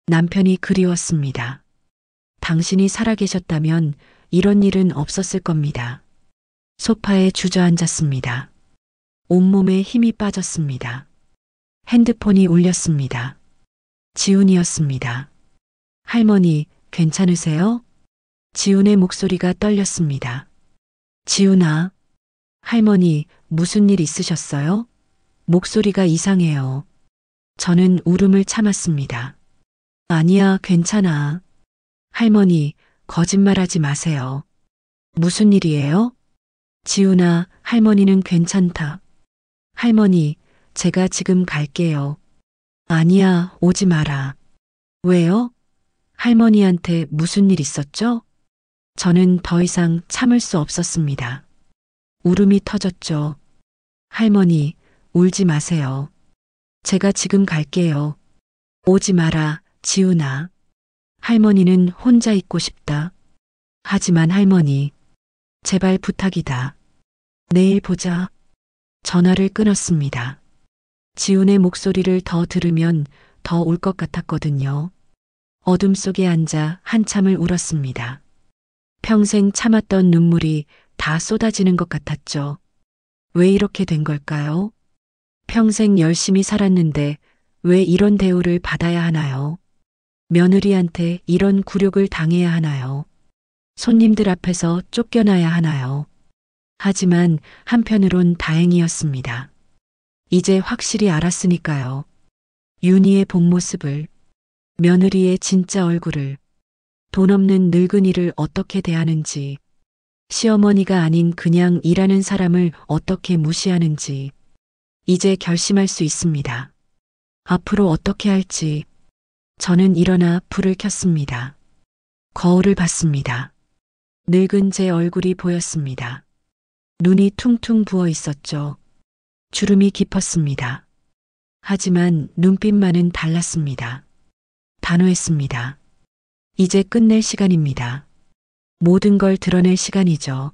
남편이 그리웠습니다. 당신이 살아계셨다면 이런 일은 없었을 겁니다. 소파에 주저앉았습니다. 온몸에 힘이 빠졌습니다. 핸드폰이 울렸습니다. 지훈이었습니다. 할머니, 괜찮으세요? 지훈의 목소리가 떨렸습니다. 지훈아, 할머니, 무슨 일 있으셨어요? 목소리가 이상해요. 저는 울음을 참았습니다. 아니야, 괜찮아. 할머니, 거짓말하지 마세요. 무슨 일이에요? 지훈아, 할머니는 괜찮다. 할머니, 제가 지금 갈게요. 아니야, 오지 마라. 왜요? 할머니한테 무슨 일 있었죠? 저는 더 이상 참을 수 없었습니다. 울음이 터졌죠. 할머니, 울지 마세요. 제가 지금 갈게요. 오지 마라, 지훈아. 할머니는 혼자 있고 싶다. 하지만 할머니, 제발 부탁이다. 내일 보자. 전화를 끊었습니다. 지훈의 목소리를 더 들으면 더 울 것 같았거든요. 어둠 속에 앉아 한참을 울었습니다. 평생 참았던 눈물이 다 쏟아지는 것 같았죠. 왜 이렇게 된 걸까요? 평생 열심히 살았는데 왜 이런 대우를 받아야 하나요? 며느리한테 이런 굴욕을 당해야 하나요? 손님들 앞에서 쫓겨나야 하나요? 하지만 한편으론 다행이었습니다. 이제 확실히 알았으니까요. 윤희의 본 모습을, 며느리의 진짜 얼굴을, 돈 없는 늙은이를 어떻게 대하는지, 시어머니가 아닌 그냥 일하는 사람을 어떻게 무시하는지, 이제 결심할 수 있습니다. 앞으로 어떻게 할지. 저는 일어나 불을 켰습니다. 거울을 봤습니다. 늙은 제 얼굴이 보였습니다. 눈이 퉁퉁 부어 있었죠. 주름이 깊었습니다. 하지만 눈빛만은 달랐습니다. 단호했습니다. 이제 끝낼 시간입니다. 모든 걸 드러낼 시간이죠.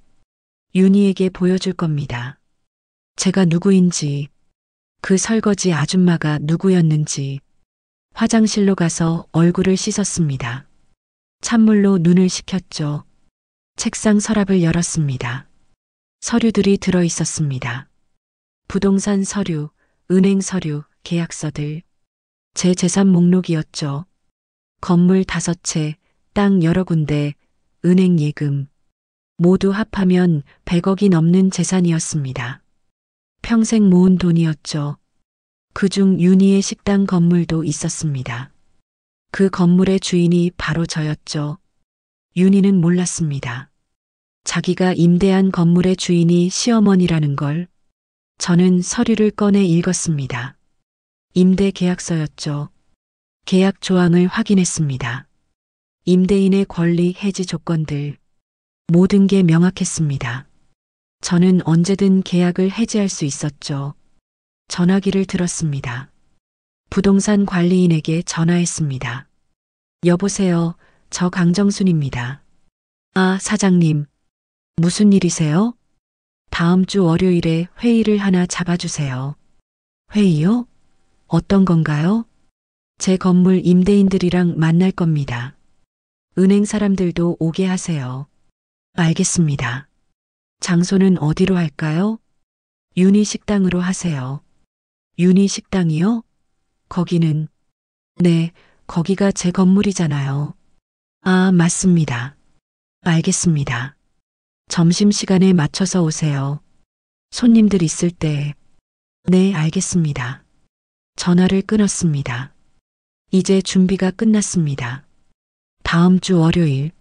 윤희에게 보여줄 겁니다. 제가 누구인지, 그 설거지 아줌마가 누구였는지. 화장실로 가서 얼굴을 씻었습니다. 찬물로 눈을 식혔죠. 책상 서랍을 열었습니다. 서류들이 들어 있었습니다. 부동산 서류, 은행 서류, 계약서들. 제 재산 목록이었죠. 건물 5채, 땅 여러 군데, 은행 예금. 모두 합하면 100억이 넘는 재산이었습니다. 평생 모은 돈이었죠. 그중 윤희의 식당 건물도 있었습니다. 그 건물의 주인이 바로 저였죠. 윤희는 몰랐습니다. 자기가 임대한 건물의 주인이 시어머니라는 걸. 저는 서류를 꺼내 읽었습니다. 임대 계약서였죠. 계약 조항을 확인했습니다. 임대인의 권리 해지 조건들. 모든 게 명확했습니다. 저는 언제든 계약을 해지할 수 있었죠. 전화기를 들었습니다. 부동산 관리인에게 전화했습니다. 여보세요. 저 강정순입니다. 아, 사장님. 무슨 일이세요? 다음 주 월요일에 회의를 하나 잡아주세요. 회의요? 어떤 건가요? 제 건물 임대인들이랑 만날 겁니다. 은행 사람들도 오게 하세요. 알겠습니다. 장소는 어디로 할까요? 윤희 식당으로 하세요. 윤희 식당이요? 거기는, 네, 거기가 제 건물이잖아요. 아, 맞습니다. 알겠습니다. 점심시간에 맞춰서 오세요. 손님들 있을 때. 네, 알겠습니다. 전화를 끊었습니다. 이제 준비가 끝났습니다. 다음 주 월요일.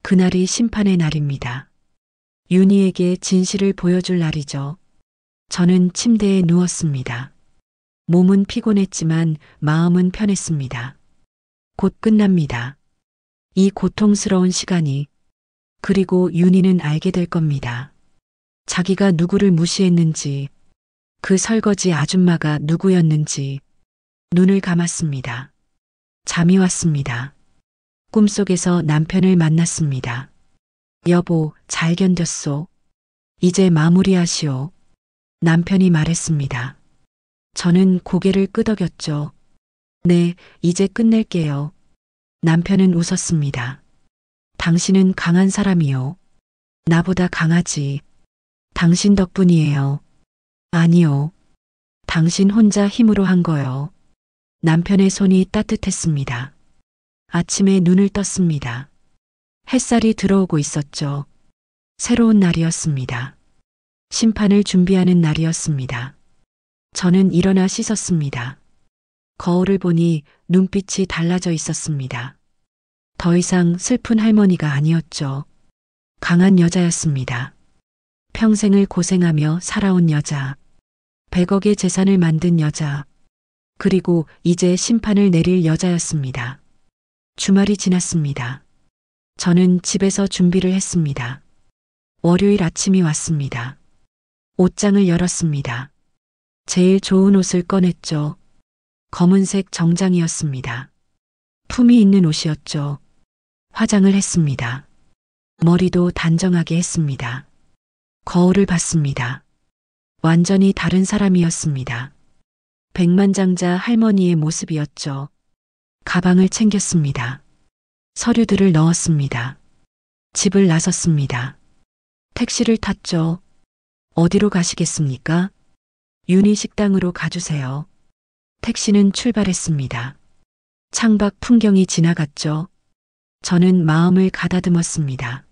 그날이 심판의 날입니다. 윤희에게 진실을 보여줄 날이죠. 저는 침대에 누웠습니다. 몸은 피곤했지만 마음은 편했습니다. 곧 끝납니다. 이 고통스러운 시간이. 그리고 윤희는 알게 될 겁니다. 자기가 누구를 무시했는지, 그 설거지 아줌마가 누구였는지. 눈을 감았습니다. 잠이 왔습니다. 꿈속에서 남편을 만났습니다. 여보, 잘 견뎠소. 이제 마무리하시오. 남편이 말했습니다. 저는 고개를 끄덕였죠. 네, 이제 끝낼게요. 남편은 웃었습니다. 당신은 강한 사람이요. 나보다 강하지. 당신 덕분이에요. 아니요. 당신 혼자 힘으로 한 거요. 남편의 손이 따뜻했습니다. 아침에 눈을 떴습니다. 햇살이 들어오고 있었죠. 새로운 날이었습니다. 심판을 준비하는 날이었습니다. 저는 일어나 씻었습니다. 거울을 보니 눈빛이 달라져 있었습니다. 더 이상 슬픈 할머니가 아니었죠. 강한 여자였습니다. 평생을 고생하며 살아온 여자. 100억의 재산을 만든 여자. 그리고 이제 심판을 내릴 여자였습니다. 주말이 지났습니다. 저는 집에서 준비를 했습니다. 월요일 아침이 왔습니다. 옷장을 열었습니다. 제일 좋은 옷을 꺼냈죠. 검은색 정장이었습니다. 품이 있는 옷이었죠. 화장을 했습니다. 머리도 단정하게 했습니다. 거울을 봤습니다. 완전히 다른 사람이었습니다. 백만장자 할머니의 모습이었죠. 가방을 챙겼습니다. 서류들을 넣었습니다. 집을 나섰습니다. 택시를 탔죠. 어디로 가시겠습니까? 윤희 식당으로 가주세요. 택시는 출발했습니다. 창밖 풍경이 지나갔죠. 저는 마음을 가다듬었습니다.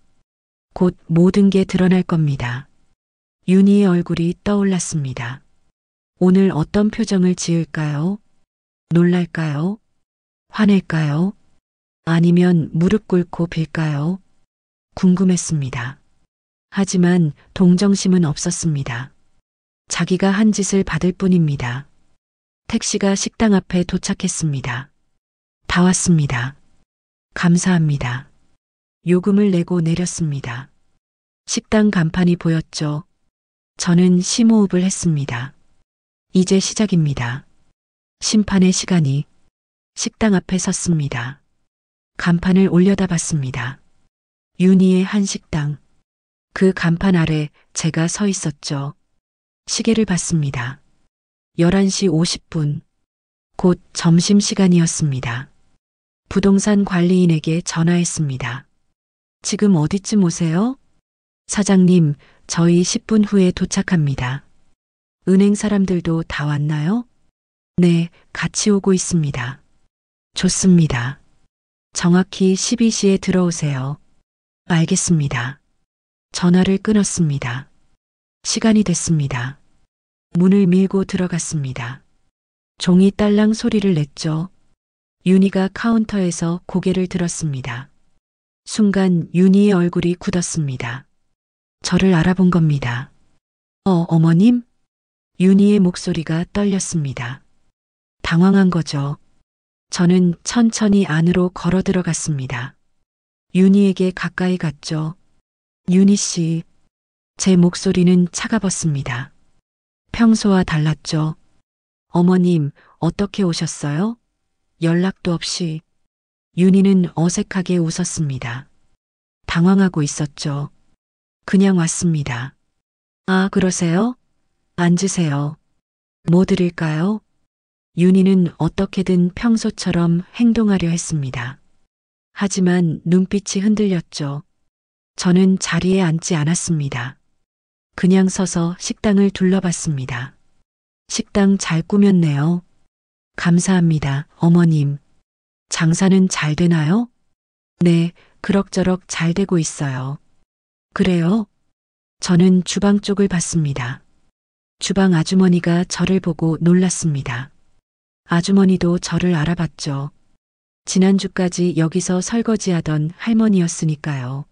곧 모든 게 드러날 겁니다. 윤희의 얼굴이 떠올랐습니다. 오늘 어떤 표정을 지을까요? 놀랄까요? 화낼까요? 아니면 무릎 꿇고 빌까요? 궁금했습니다. 하지만 동정심은 없었습니다. 자기가 한 짓을 받을 뿐입니다. 택시가 식당 앞에 도착했습니다. 다 왔습니다. 감사합니다. 요금을 내고 내렸습니다. 식당 간판이 보였죠. 저는 심호흡을 했습니다. 이제 시작입니다. 심판의 시간이. 식당 앞에 섰습니다. 간판을 올려다봤습니다. 윤희의 한식당. 그 간판 아래 제가 서 있었죠. 시계를 봤습니다. 11시 50분. 곧 점심시간이었습니다. 부동산 관리인에게 전화했습니다. 지금 어디쯤 오세요? 사장님, 저희 10분 후에 도착합니다. 은행 사람들도 다 왔나요? 네, 같이 오고 있습니다. 좋습니다. 정확히 12시에 들어오세요. 알겠습니다. 전화를 끊었습니다. 시간이 됐습니다. 문을 밀고 들어갔습니다. 종이 딸랑 소리를 냈죠. 윤희가 카운터에서 고개를 들었습니다. 순간 윤희의 얼굴이 굳었습니다. 저를 알아본 겁니다. 어머님? 윤희의 목소리가 떨렸습니다. 당황한 거죠. 저는 천천히 안으로 걸어 들어갔습니다. 윤희에게 가까이 갔죠. 윤희 씨, 제 목소리는 차가웠습니다. 평소와 달랐죠. 어머님, 어떻게 오셨어요? 연락도 없이. 윤희는 어색하게 웃었습니다. 당황하고 있었죠. 그냥 왔습니다. 아, 그러세요? 앉으세요. 뭐 드릴까요? 윤희는 어떻게든 평소처럼 행동하려 했습니다. 하지만 눈빛이 흔들렸죠. 저는 자리에 앉지 않았습니다. 그냥 서서 식당을 둘러봤습니다. 식당 잘 꾸몄네요. 감사합니다, 어머님. 장사는 잘 되나요? 네, 그럭저럭 잘 되고 있어요. 그래요? 저는 주방 쪽을 봤습니다. 주방 아주머니가 저를 보고 놀랐습니다. 아주머니도 저를 알아봤죠. 지난주까지 여기서 설거지하던 할머니였으니까요.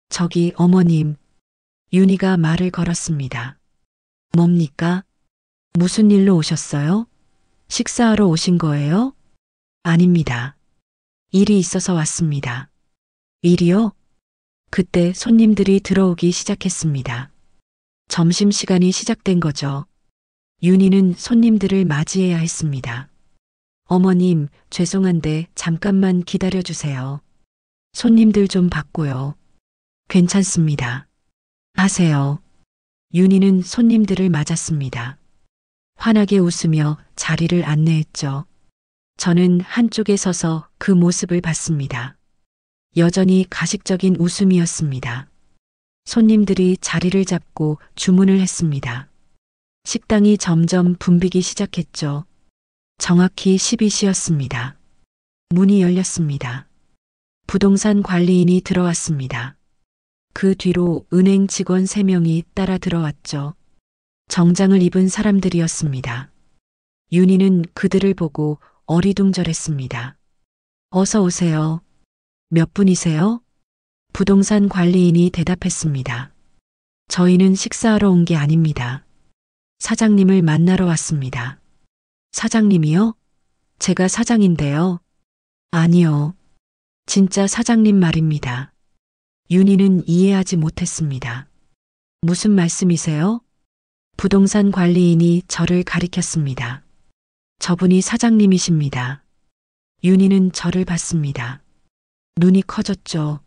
저기 어머님. 윤희가 말을 걸었습니다. 뭡니까? 무슨 일로 오셨어요? 식사하러 오신 거예요? 아닙니다. 일이 있어서 왔습니다. 일이요? 그때 손님들이 들어오기 시작했습니다. 점심시간이 시작된 거죠. 윤희는 손님들을 맞이해야 했습니다. 어머님, 죄송한데 잠깐만 기다려주세요. 손님들 좀 봤고요. 괜찮습니다. 하세요. 윤희는 손님들을 맞았습니다. 환하게 웃으며 자리를 안내했죠. 저는 한쪽에 서서 그 모습을 봤습니다. 여전히 가식적인 웃음이었습니다. 손님들이 자리를 잡고 주문을 했습니다. 식당이 점점 붐비기 시작했죠. 정확히 12시였습니다. 문이 열렸습니다. 부동산 관리인이 들어왔습니다. 그 뒤로 은행 직원 3명이 따라 들어왔죠. 정장을 입은 사람들이었습니다. 윤희는 그들을 보고 어리둥절했습니다. 어서 오세요. 몇 분이세요? 부동산 관리인이 대답했습니다. 저희는 식사하러 온 게 아닙니다. 사장님을 만나러 왔습니다. 사장님이요? 제가 사장인데요. 아니요. 진짜 사장님 말입니다. 윤희는 이해하지 못했습니다. 무슨 말씀이세요? 부동산 관리인이 저를 가리켰습니다. 저분이 사장님이십니다. 윤희는 저를 봤습니다. 눈이 커졌죠.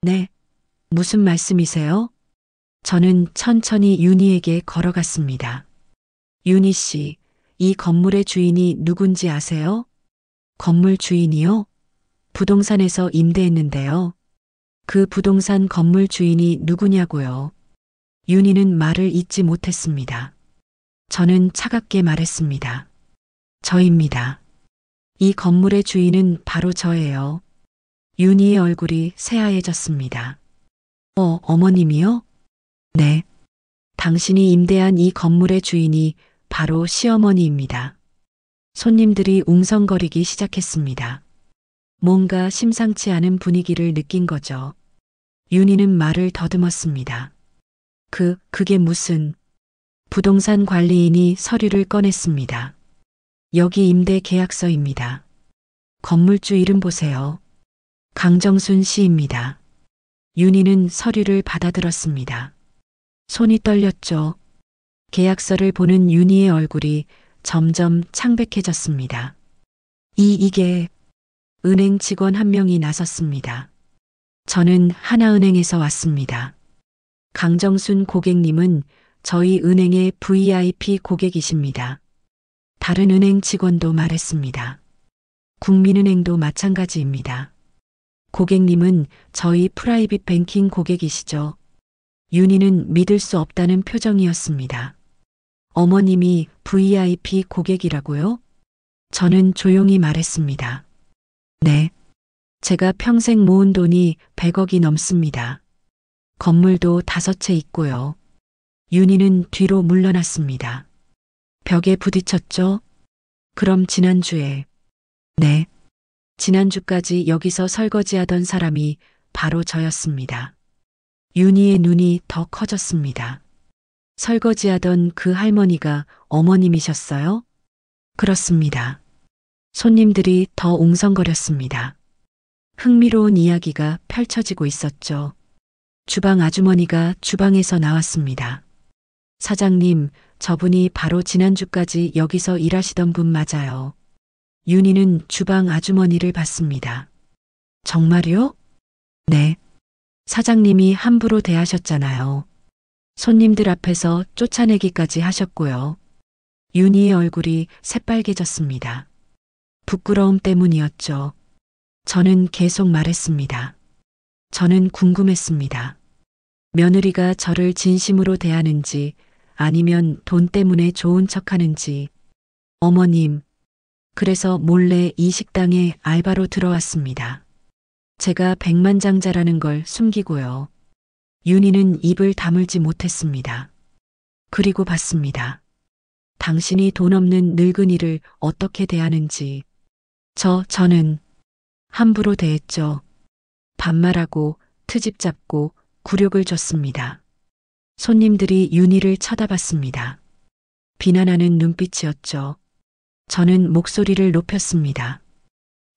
네. 무슨 말씀이세요? 저는 천천히 윤희에게 걸어갔습니다. 윤희 씨, 이 건물의 주인이 누군지 아세요? 건물 주인이요? 부동산에서 임대했는데요. 그 부동산 건물 주인이 누구냐고요? 윤희는 말을 잇지 못했습니다. 저는 차갑게 말했습니다. 저입니다. 이 건물의 주인은 바로 저예요. 윤희의 얼굴이 새하얘졌습니다. 어머님이요? 네. 당신이 임대한 이 건물의 주인이 바로 시어머니입니다. 손님들이 웅성거리기 시작했습니다. 뭔가 심상치 않은 분위기를 느낀 거죠. 윤희는 말을 더듬었습니다. 그게 무슨... 부동산 관리인이 서류를 꺼냈습니다. 여기 임대 계약서입니다. 건물주 이름 보세요. 강정순 씨입니다. 윤희는 서류를 받아들었습니다. 손이 떨렸죠. 계약서를 보는 윤희의 얼굴이 점점 창백해졌습니다. 이게... 은행 직원 한 명이 나섰습니다. 저는 하나은행에서 왔습니다. 강정순 고객님은 저희 은행의 VIP 고객이십니다. 다른 은행 직원도 말했습니다. 국민은행도 마찬가지입니다. 고객님은 저희 프라이빗 뱅킹 고객이시죠. 윤희는 믿을 수 없다는 표정이었습니다. 어머님이 VIP 고객이라고요? 저는 조용히 말했습니다. 네. 제가 평생 모은 돈이 100억이 넘습니다. 건물도 5채 있고요. 윤희는 뒤로 물러났습니다. 벽에 부딪혔죠? 그럼 지난주에... 네. 지난주까지 여기서 설거지하던 사람이 바로 저였습니다. 윤희의 눈이 더 커졌습니다. 설거지하던 그 할머니가 어머님이셨어요? 그렇습니다. 손님들이 더 웅성거렸습니다. 흥미로운 이야기가 펼쳐지고 있었죠. 주방 아주머니가 주방에서 나왔습니다. 사장님, 저분이 바로 지난주까지 여기서 일하시던 분 맞아요. 윤희는 주방 아주머니를 봤습니다. 정말요? 네. 사장님이 함부로 대하셨잖아요. 손님들 앞에서 쫓아내기까지 하셨고요. 윤희의 얼굴이 새빨개졌습니다. 부끄러움 때문이었죠. 저는 계속 말했습니다. 저는 궁금했습니다. 며느리가 저를 진심으로 대하는지 아니면 돈 때문에 좋은 척하는지. 어머님, 그래서 몰래 이 식당에 알바로 들어왔습니다. 제가 백만장자라는 걸 숨기고요. 윤희는 입을 다물지 못했습니다. 그리고 봤습니다. 당신이 돈 없는 늙은이를 어떻게 대하는지. 저는 함부로 대했죠. 반말하고 트집 잡고 굴욕을 줬습니다. 손님들이 윤희를 쳐다봤습니다. 비난하는 눈빛이었죠. 저는 목소리를 높였습니다.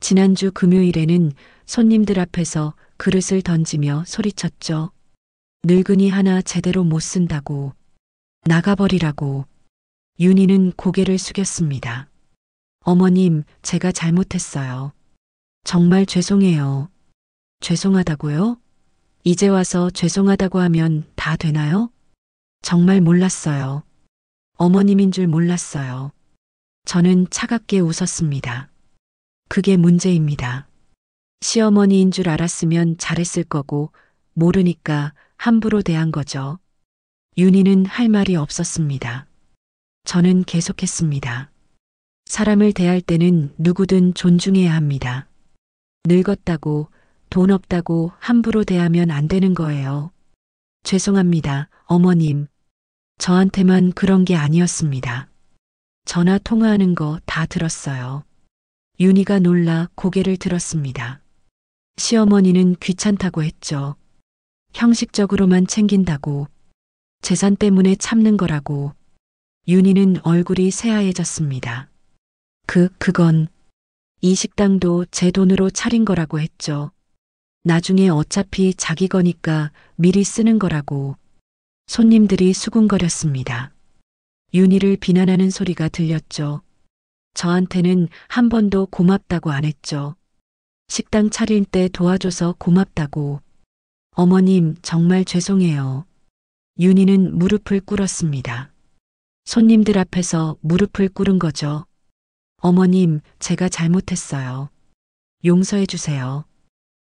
지난주 금요일에는 손님들 앞에서 그릇을 던지며 소리쳤죠. 늙은이 하나 제대로 못 쓴다고. 나가버리라고. 윤희는 고개를 숙였습니다. 어머님, 제가 잘못했어요. 정말 죄송해요. 죄송하다고요? 이제 와서 죄송하다고 하면 다 되나요? 정말 몰랐어요. 어머님인 줄 몰랐어요. 저는 차갑게 웃었습니다. 그게 문제입니다. 시어머니인 줄 알았으면 잘했을 거고 모르니까 함부로 대한 거죠. 윤희는 할 말이 없었습니다. 저는 계속했습니다. 사람을 대할 때는 누구든 존중해야 합니다. 늙었다고 돈 없다고 함부로 대하면 안 되는 거예요. 죄송합니다, 어머님. 저한테만 그런 게 아니었습니다. 전화 통화하는 거 다 들었어요. 윤희가 놀라 고개를 들었습니다. 시어머니는 귀찮다고 했죠. 형식적으로만 챙긴다고. 재산 때문에 참는 거라고. 윤희는 얼굴이 새하얘졌습니다. 그건 이 식당도 제 돈으로 차린 거라고 했죠. 나중에 어차피 자기 거니까 미리 쓰는 거라고. 손님들이 수군거렸습니다. 윤희를 비난하는 소리가 들렸죠. 저한테는 한 번도 고맙다고 안 했죠. 식당 차릴 때 도와줘서 고맙다고. 어머님, 정말 죄송해요. 윤희는 무릎을 꿇었습니다. 손님들 앞에서 무릎을 꿇은 거죠. 어머님, 제가 잘못했어요. 용서해 주세요.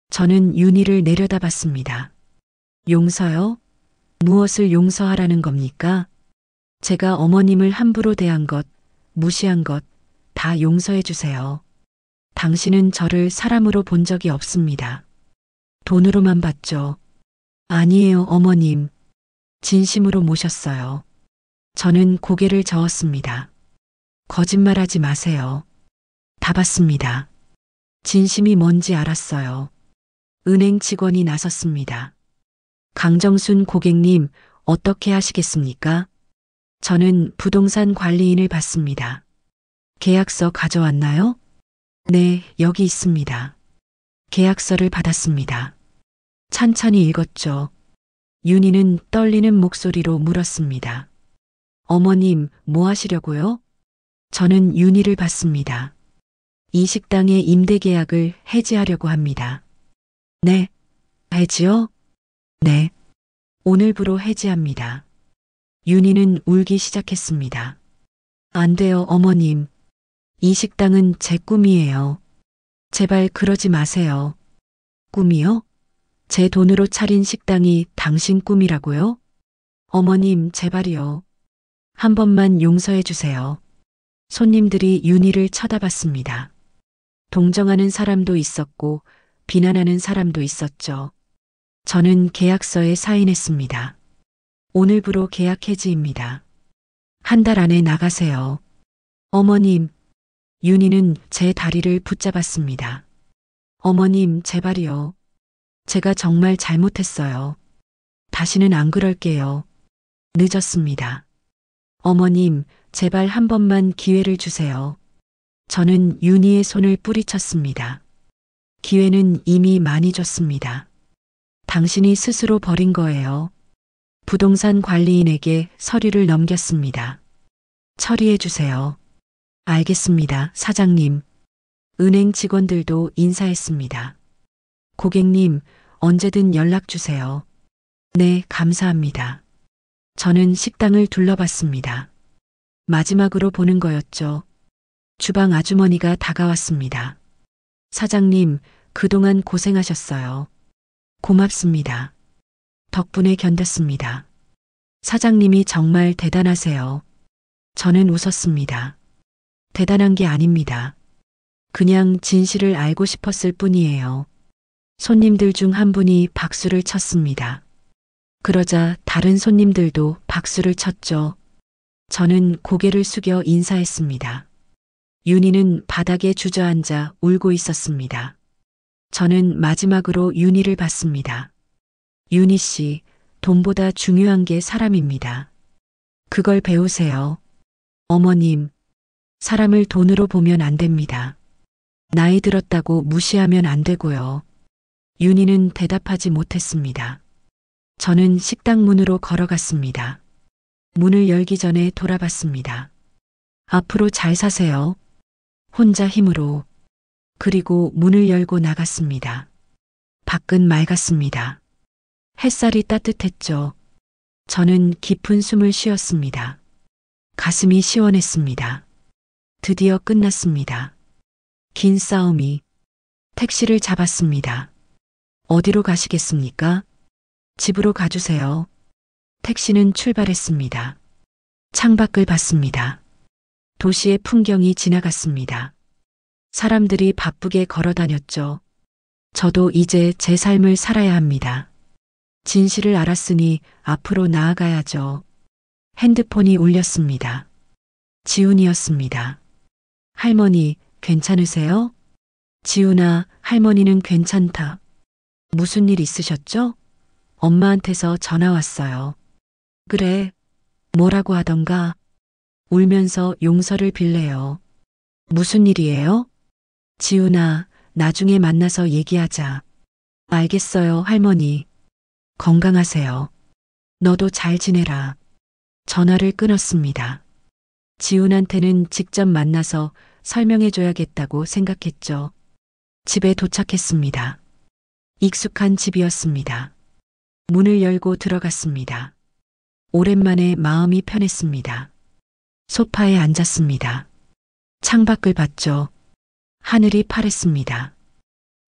저는 윤희를 내려다봤습니다. 용서요? 무엇을 용서하라는 겁니까? 제가 어머님을 함부로 대한 것, 무시한 것, 다 용서해 주세요. 당신은 저를 사람으로 본 적이 없습니다. 돈으로만 봤죠. 아니에요, 어머님. 진심으로 모셨어요. 저는 고개를 저었습니다. 거짓말하지 마세요. 다 봤습니다. 진심이 뭔지 알았어요. 은행 직원이 나섰습니다. 강정순 고객님, 어떻게 하시겠습니까? 저는 부동산 관리인을 받습니다. 계약서 가져왔나요? 네, 여기 있습니다. 계약서를 받았습니다. 찬찬히 읽었죠. 윤희는 떨리는 목소리로 물었습니다. 어머님, 뭐 하시려고요? 저는 윤희를 받습니다. 이 식당의 임대 계약을 해지하려고 합니다. 네. 해지요? 네. 오늘부로 해지합니다. 윤희는 울기 시작했습니다. 안 돼요, 어머님. 이 식당은 제 꿈이에요. 제발 그러지 마세요. 꿈이요? 제 돈으로 차린 식당이 당신 꿈이라고요? 어머님, 제발이요. 한 번만 용서해 주세요. 손님들이 윤희를 쳐다봤습니다. 동정하는 사람도 있었고 비난하는 사람도 있었죠. 저는 계약서에 사인했습니다. 오늘부로 계약 해지입니다. 한 달 안에 나가세요. 어머님, 윤희는 제 다리를 붙잡았습니다. 어머님, 제발이요. 제가 정말 잘못했어요. 다시는 안 그럴게요. 늦었습니다. 어머님, 제발 한 번만 기회를 주세요. 저는 윤희의 손을 뿌리쳤습니다. 기회는 이미 많이 줬습니다. 당신이 스스로 버린 거예요. 부동산 관리인에게 서류를 넘겼습니다. 처리해 주세요. 알겠습니다, 사장님. 은행 직원들도 인사했습니다. 고객님, 언제든 연락 주세요. 네, 감사합니다. 저는 식당을 둘러봤습니다. 마지막으로 보는 거였죠. 주방 아주머니가 다가왔습니다. 사장님, 그동안 고생하셨어요. 고맙습니다. 덕분에 견뎠습니다. 사장님이 정말 대단하세요. 저는 웃었습니다. 대단한 게 아닙니다. 그냥 진실을 알고 싶었을 뿐이에요. 손님들 중 한 분이 박수를 쳤습니다. 그러자 다른 손님들도 박수를 쳤죠. 저는 고개를 숙여 인사했습니다. 윤희는 바닥에 주저앉아 울고 있었습니다. 저는 마지막으로 윤희를 봤습니다. 윤희 씨, 돈보다 중요한 게 사람입니다. 그걸 배우세요. 어머님, 사람을 돈으로 보면 안 됩니다. 나이 들었다고 무시하면 안 되고요. 윤희는 대답하지 못했습니다. 저는 식당 문으로 걸어갔습니다. 문을 열기 전에 돌아봤습니다. 앞으로 잘 사세요. 혼자 힘으로. 그리고 문을 열고 나갔습니다. 밖은 맑았습니다. 햇살이 따뜻했죠. 저는 깊은 숨을 쉬었습니다. 가슴이 시원했습니다. 드디어 끝났습니다. 긴 싸움이. 택시를 잡았습니다. 어디로 가시겠습니까? 집으로 가주세요. 택시는 출발했습니다. 창밖을 봤습니다. 도시의 풍경이 지나갔습니다. 사람들이 바쁘게 걸어 다녔죠. 저도 이제 제 삶을 살아야 합니다. 진실을 알았으니 앞으로 나아가야죠. 핸드폰이 울렸습니다. 지훈이었습니다. 할머니, 괜찮으세요? 지훈아, 할머니는 괜찮다. 무슨 일 있으셨죠? 엄마한테서 전화 왔어요. 그래, 뭐라고 하던가? 울면서 용서를 빌래요. 무슨 일이에요? 지훈아, 나중에 만나서 얘기하자. 알겠어요, 할머니. 건강하세요. 너도 잘 지내라. 전화를 끊었습니다. 지훈한테는 직접 만나서 설명해줘야겠다고 생각했죠. 집에 도착했습니다. 익숙한 집이었습니다. 문을 열고 들어갔습니다. 오랜만에 마음이 편했습니다. 소파에 앉았습니다. 창밖을 봤죠. 하늘이 파랬습니다.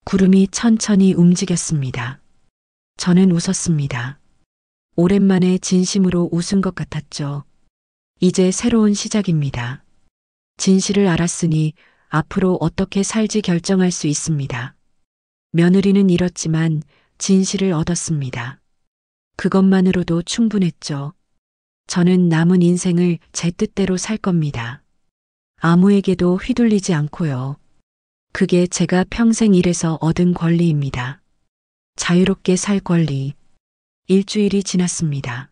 구름이 천천히 움직였습니다. 저는 웃었습니다. 오랜만에 진심으로 웃은 것 같았죠. 이제 새로운 시작입니다. 진실을 알았으니 앞으로 어떻게 살지 결정할 수 있습니다. 며느리는 잃었지만 진실을 얻었습니다. 그것만으로도 충분했죠. 저는 남은 인생을 제 뜻대로 살 겁니다. 아무에게도 휘둘리지 않고요. 그게 제가 평생 일해서 얻은 권리입니다. 자유롭게 살 권리. 일주일이 지났습니다.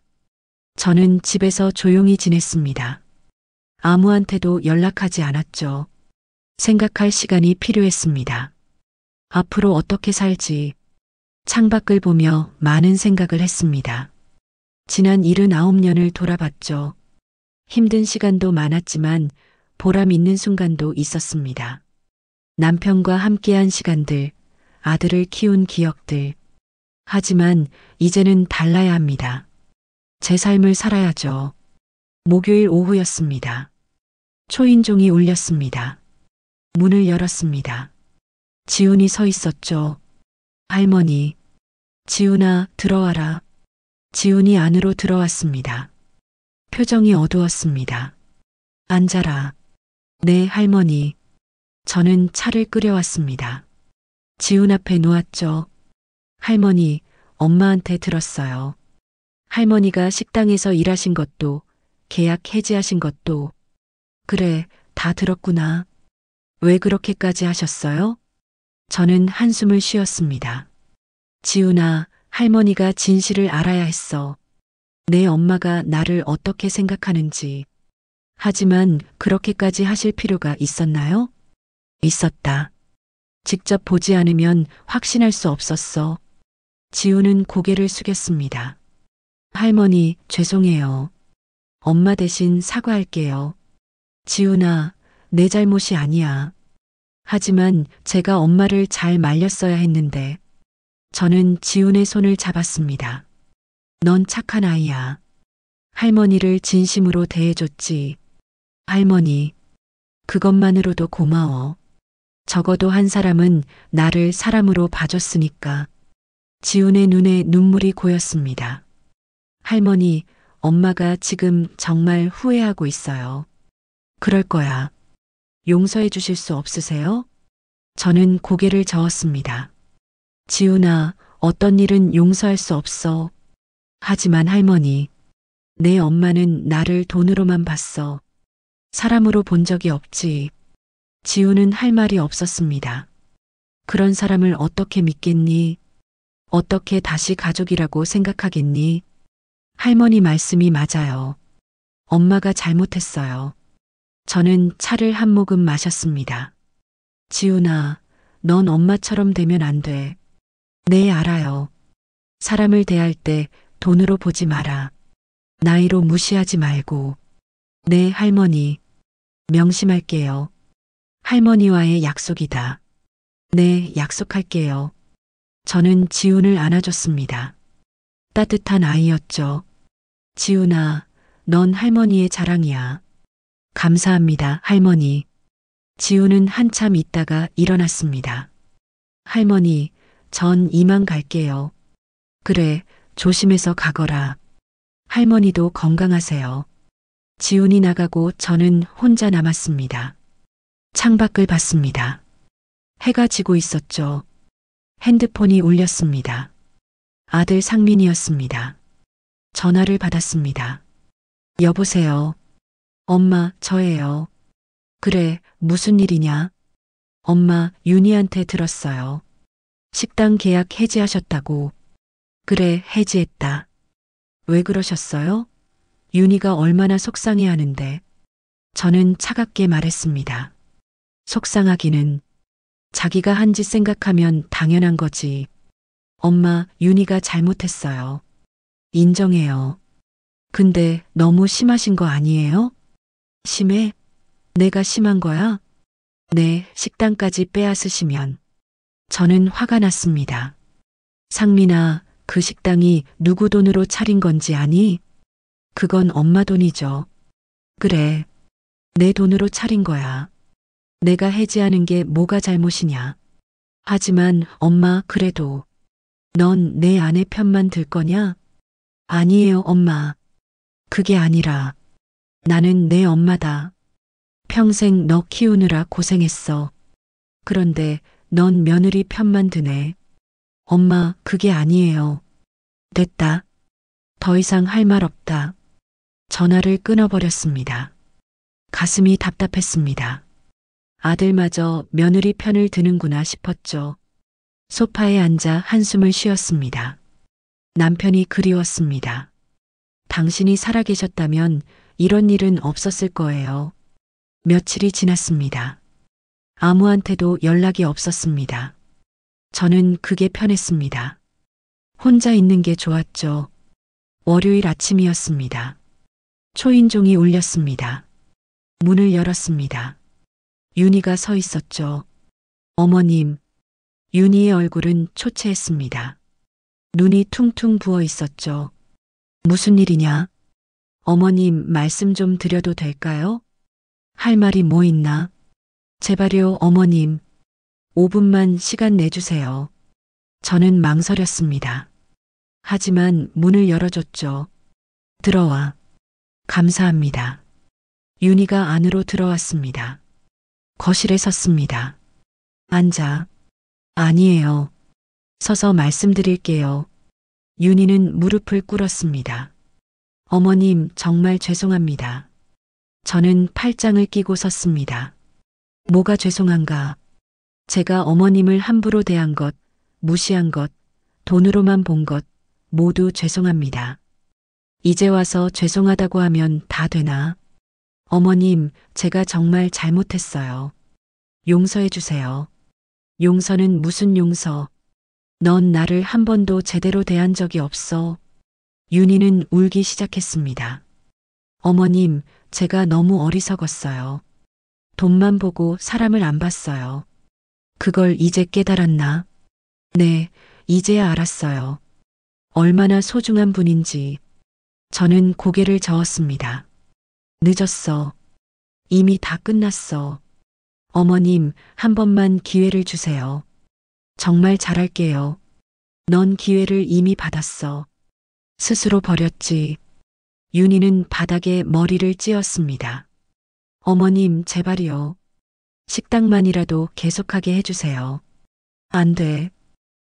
저는 집에서 조용히 지냈습니다. 아무한테도 연락하지 않았죠. 생각할 시간이 필요했습니다. 앞으로 어떻게 살지. 창밖을 보며 많은 생각을 했습니다. 지난 79년을 돌아봤죠. 힘든 시간도 많았지만 보람 있는 순간도 있었습니다. 남편과 함께한 시간들, 아들을 키운 기억들. 하지만 이제는 달라야 합니다. 제 삶을 살아야죠. 목요일 오후였습니다. 초인종이 울렸습니다. 문을 열었습니다. 지훈이 서 있었죠. 할머니, 지훈아, 들어와라. 지훈이 안으로 들어왔습니다. 표정이 어두웠습니다. 앉아라. 네, 할머니. 저는 차를 끓여왔습니다. 지훈 앞에 놓았죠. 할머니, 엄마한테 들었어요. 할머니가 식당에서 일하신 것도, 계약 해지하신 것도. 그래, 다 들었구나. 왜 그렇게까지 하셨어요? 저는 한숨을 쉬었습니다. 지훈아, 할머니가 진실을 알아야 했어. 내 엄마가 나를 어떻게 생각하는지. 하지만 그렇게까지 하실 필요가 있었나요? 있었다. 직접 보지 않으면 확신할 수 없었어. 지우는 고개를 숙였습니다. 할머니, 죄송해요. 엄마 대신 사과할게요. 지훈아, 내 잘못이 아니야. 하지만 제가 엄마를 잘 말렸어야 했는데. 저는 지훈의 손을 잡았습니다. 넌 착한 아이야. 할머니를 진심으로 대해줬지. 할머니, 그것만으로도 고마워. 적어도 한 사람은 나를 사람으로 봐줬으니까. 지훈의 눈에 눈물이 고였습니다. 할머니, 엄마가 지금 정말 후회하고 있어요. 그럴 거야. 용서해 주실 수 없으세요? 저는 고개를 저었습니다. 지훈아, 어떤 일은 용서할 수 없어. 하지만 할머니, 내 엄마는 나를 돈으로만 봤어. 사람으로 본 적이 없지. 지훈은 할 말이 없었습니다. 그런 사람을 어떻게 믿겠니? 어떻게 다시 가족이라고 생각하겠니? 할머니 말씀이 맞아요. 엄마가 잘못했어요. 저는 차를 한 모금 마셨습니다. 지훈아, 넌 엄마처럼 되면 안 돼. 네, 알아요. 사람을 대할 때 돈으로 보지 마라. 나이로 무시하지 말고. 네, 할머니. 명심할게요. 할머니와의 약속이다. 네, 약속할게요. 저는 지훈을 안아줬습니다. 따뜻한 아이였죠. 지훈아, 넌 할머니의 자랑이야. 감사합니다, 할머니. 지훈은 한참 있다가 일어났습니다. 할머니, 전 이만 갈게요. 그래, 조심해서 가거라. 할머니도 건강하세요. 지훈이 나가고 저는 혼자 남았습니다. 창밖을 봤습니다. 해가 지고 있었죠. 핸드폰이 울렸습니다. 아들 상민이었습니다. 전화를 받았습니다. 여보세요. 엄마, 저예요. 그래, 무슨 일이냐? 엄마, 윤희한테 들었어요. 식당 계약 해지하셨다고. 그래, 해지했다. 왜 그러셨어요? 윤희가 얼마나 속상해 하는데. 저는 차갑게 말했습니다. 속상하기는. 자기가 한 짓 생각하면 당연한 거지. 엄마, 윤희가 잘못했어요. 인정해요. 근데 너무 심하신 거 아니에요? 심해? 내가 심한 거야? 네, 식당까지 빼앗으시면. 저는 화가 났습니다. 상민아, 그 식당이 누구 돈으로 차린 건지 아니? 그건 엄마 돈이죠. 그래, 내 돈으로 차린 거야. 내가 해지하는 게 뭐가 잘못이냐. 하지만 엄마, 그래도 넌 내 아내 편만 들 거냐? 아니에요, 엄마. 그게 아니라 나는 내 엄마다. 평생 너 키우느라 고생했어. 그런데 넌 며느리 편만 드네. 엄마, 그게 아니에요. 됐다. 더 이상 할 말 없다. 전화를 끊어버렸습니다. 가슴이 답답했습니다. 아들마저 며느리 편을 드는구나 싶었죠. 소파에 앉아 한숨을 쉬었습니다. 남편이 그리웠습니다. 당신이 살아계셨다면 이런 일은 없었을 거예요. 며칠이 지났습니다. 아무한테도 연락이 없었습니다. 저는 그게 편했습니다. 혼자 있는 게 좋았죠. 월요일 아침이었습니다. 초인종이 울렸습니다. 문을 열었습니다. 윤희가 서 있었죠. 어머님. 윤희의 얼굴은 초췌했습니다. 눈이 퉁퉁 부어 있었죠. 무슨 일이냐? 어머님, 말씀 좀 드려도 될까요? 할 말이 뭐 있나? 제발요, 어머님. 5분만 시간 내주세요. 저는 망설였습니다. 하지만 문을 열어줬죠. 들어와. 감사합니다. 윤희가 안으로 들어왔습니다. 거실에 섰습니다. 앉아. 아니에요. 서서 말씀드릴게요. 윤희는 무릎을 꿇었습니다. 어머님, 정말 죄송합니다. 저는 팔짱을 끼고 섰습니다. 뭐가 죄송한가? 제가 어머님을 함부로 대한 것, 무시한 것, 돈으로만 본 것, 모두 죄송합니다. 이제 와서 죄송하다고 하면 다 되나? 어머님, 제가 정말 잘못했어요. 용서해 주세요. 용서는 무슨 용서? 넌 나를 한 번도 제대로 대한 적이 없어. 윤희는 울기 시작했습니다. 어머님, 제가 너무 어리석었어요. 돈만 보고 사람을 안 봤어요. 그걸 이제 깨달았나? 네, 이제야 알았어요. 얼마나 소중한 분인지. 저는 고개를 저었습니다. 늦었어. 이미 다 끝났어. 어머님, 한 번만 기회를 주세요. 정말 잘할게요. 넌 기회를 이미 받았어. 스스로 버렸지. 윤희는 바닥에 머리를 찧었습니다. 어머님, 제발이요. 식당만이라도 계속하게 해주세요. 안 돼.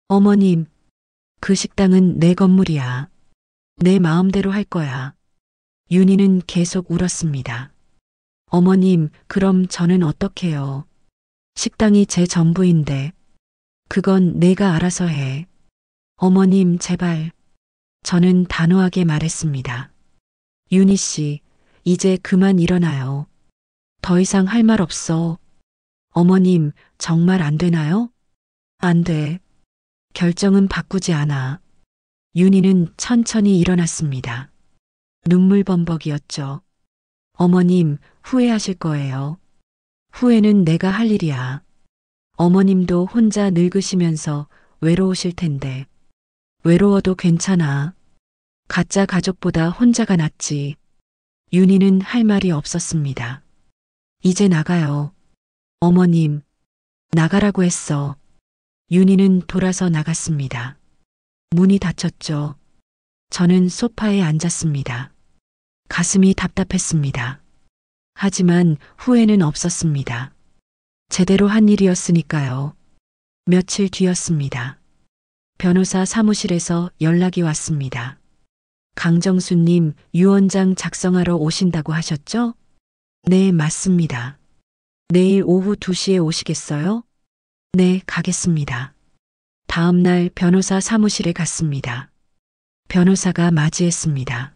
어머님, 그 식당은 내 건물이야. 내 마음대로 할 거야. 윤희는 계속 울었습니다. 어머님, 그럼 저는 어떡해요? 식당이 제 전부인데. 그건 내가 알아서 해. 어머님, 제발. 저는 단호하게 말했습니다. 윤희 씨, 이제 그만 일어나요. 더 이상 할 말 없어. 어머님, 정말 안 되나요? 안 돼. 결정은 바꾸지 않아. 윤희는 천천히 일어났습니다. 눈물범벅이었죠. 어머님, 후회하실 거예요. 후회는 내가 할 일이야. 어머님도 혼자 늙으시면서 외로우실 텐데. 외로워도 괜찮아. 가짜 가족보다 혼자가 낫지. 윤희는 할 말이 없었습니다. 이제 나가요. 어머님, 나가라고 했어. 윤희는 돌아서 나갔습니다. 문이 닫혔죠. 저는 소파에 앉았습니다. 가슴이 답답했습니다. 하지만 후회는 없었습니다. 제대로 한 일이었으니까요. 며칠 뒤였습니다. 변호사 사무실에서 연락이 왔습니다. 강정수님, 유언장 작성하러 오신다고 하셨죠? 네, 맞습니다. 내일 오후 2시에 오시겠어요? 네, 가겠습니다. 다음 날 변호사 사무실에 갔습니다. 변호사가 맞이했습니다.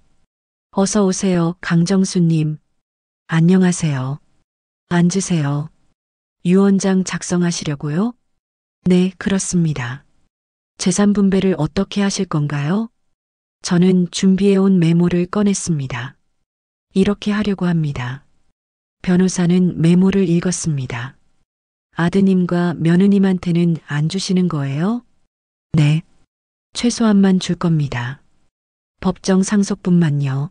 어서 오세요, 강정수님. 안녕하세요. 앉으세요. 유언장 작성하시려고요? 네, 그렇습니다. 재산 분배를 어떻게 하실 건가요? 저는 준비해온 메모를 꺼냈습니다. 이렇게 하려고 합니다. 변호사는 메모를 읽었습니다. 아드님과 며느님한테는 안 주시는 거예요? 네. 최소한만 줄 겁니다. 법정 상속분만요.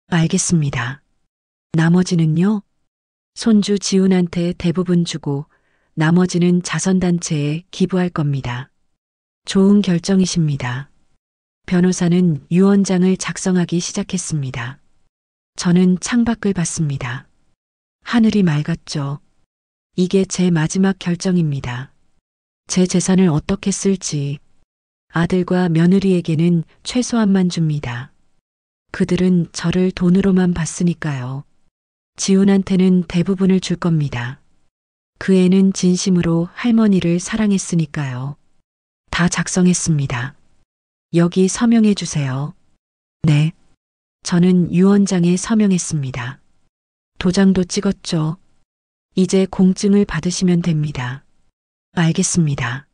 알겠습니다. 나머지는요? 손주 지훈한테 대부분 주고 나머지는 자선단체에 기부할 겁니다. 좋은 결정이십니다. 변호사는 유언장을 작성하기 시작했습니다. 저는 창밖을 봤습니다. 하늘이 맑았죠. 이게 제 마지막 결정입니다. 제 재산을 어떻게 쓸지. 아들과 며느리에게는 최소한만 줍니다. 그들은 저를 돈으로만 봤으니까요. 지훈한테는 대부분을 줄 겁니다. 그 애는 진심으로 할머니를 사랑했으니까요. 다 작성했습니다. 여기 서명해 주세요. 네. 저는 유언장에 서명했습니다. 도장도 찍었죠. 이제 공증을 받으시면 됩니다. 알겠습니다.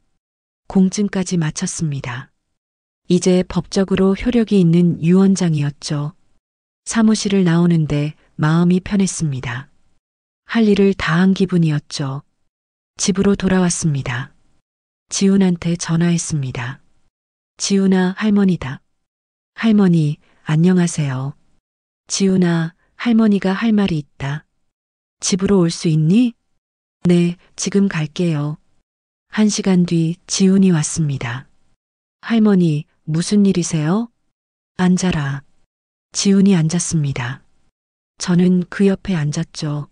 공증까지 마쳤습니다. 이제 법적으로 효력이 있는 유언장이었죠. 사무실을 나오는데 마음이 편했습니다. 할 일을 다한 기분이었죠. 집으로 돌아왔습니다. 지훈한테 전화했습니다. 지훈아, 할머니다. 할머니, 안녕하세요. 지훈아, 할머니가 할 말이 있다. 집으로 올 수 있니? 네, 지금 갈게요. 1시간 뒤 지훈이 왔습니다. 할머니, 무슨 일이세요? 앉아라. 지훈이 앉았습니다. 저는 그 옆에 앉았죠.